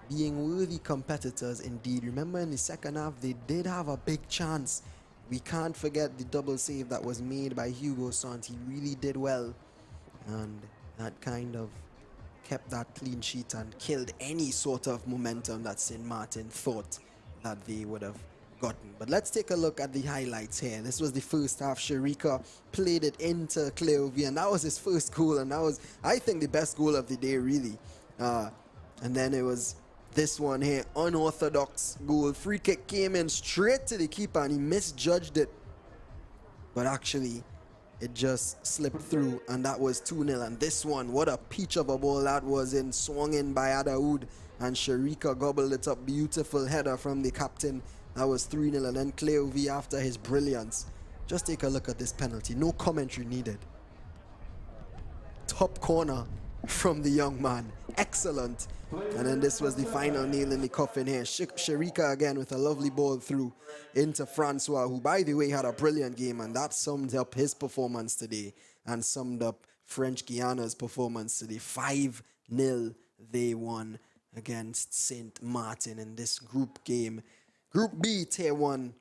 being worthy competitors indeed. Remember, in the second half, they did have a big chance. We can't forget the double save that was made by Hugo Sant. He really did well, and that kind of kept that clean sheet and killed any sort of momentum that St. Martin thought that they would have gotten. But let's take a look at the highlights here. This was the first half. Sherika played it into Cleovia, and that was his first goal, and that was, I think, the best goal of the day, really. And then it was this one here, unorthodox goal. Free kick came in straight to the keeper, and he misjudged it. But actually, it just slipped through, and that was 2-0. And this one, what a peach of a ball that was in, swung in by Adaoud, and Sherika gobbled it up. Beautiful header from the captain. That was 3-0. And then Cleovia, after his brilliance, just take a look at this penalty. No commentary needed. Top corner from the young man. Excellent. And then this was the final nail in the coffin here. Sherika again with a lovely ball through into Francois, who, by the way, had a brilliant game, and that summed up his performance today and summed up French Guiana's performance today. 5-0 they won against St. Martin in this group game. Group B, Tier 1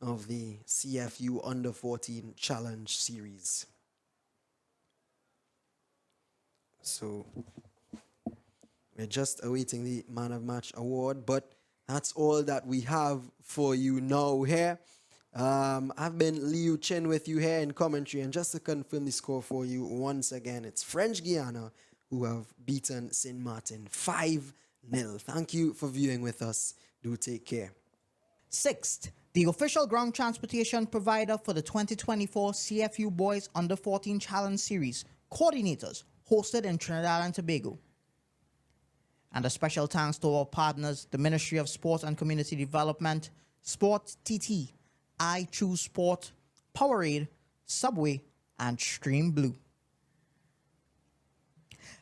of the CFU Under 14 Challenge Series. So we're just awaiting the Man of Match award, but that's all that we have for you now here. I've been Liu Chin with you here in commentary, and just to confirm the score for you once again, it's French Guiana who have beaten St. Martin 5-0. Thank you for viewing with us. Do take care. Sixth, the official ground transportation provider for the 2024 CFU Boys Under 14 Challenge Series, coordinators hosted in Trinidad and Tobago. And a special thanks to our partners, the Ministry of Sports and Community Development, Sport TT, I Choose Sport, Powerade, Subway, and Stream Blue.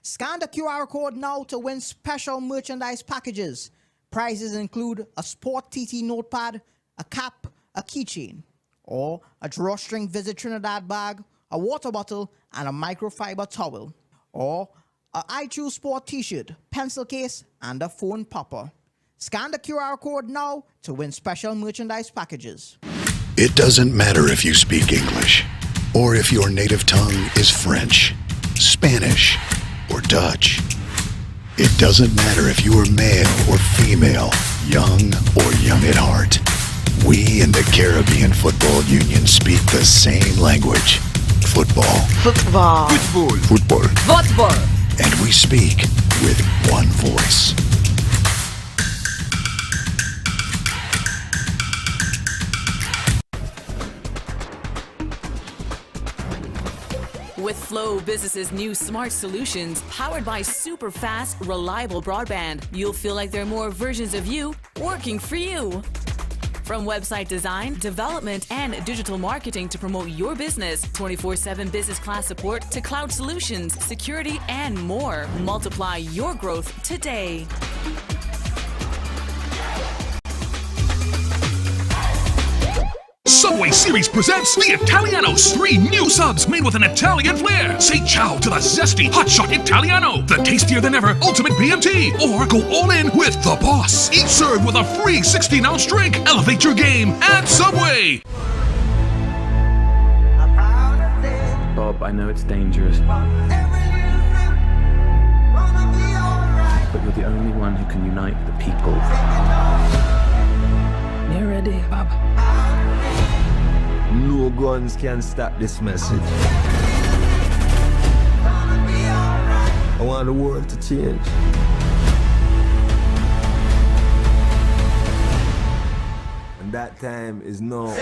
Scan the QR code now to win special merchandise packages. Prizes include a Sport TT notepad, a cap, a keychain, or a drawstring Visit Trinidad bag, a water bottle, and a microfiber towel, or a I Choose Sport t-shirt, pencil case, and a phone popper. Scan the QR code now to win special merchandise packages. It doesn't matter if you speak English, or if your native tongue is French, Spanish, or Dutch. It doesn't matter if you are male or female, young or young at heart. We in the Caribbean Football Union speak the same language. Football. Football. Football. Football. Football. And we speak with one voice. With Flow Business's new smart solutions, powered by super fast, reliable broadband. You'll feel like there are more versions of you working for you. From website design, development, and digital marketing to promote your business, 24/7 business class support to cloud solutions, security, and more. Multiply your growth today. Subway Series presents the Italianos. 3 new subs made with an Italian flair. Say ciao to the zesty hotshot Italiano, the tastier than ever ultimate BMT, or go all in with the boss. Each served with a free 16-ounce drink. Elevate your game at Subway. Bob, I know it's dangerous, but you're the only one who can unite the people. You ready, Bob? No guns can stop this message. I want the world to change. And that time is now.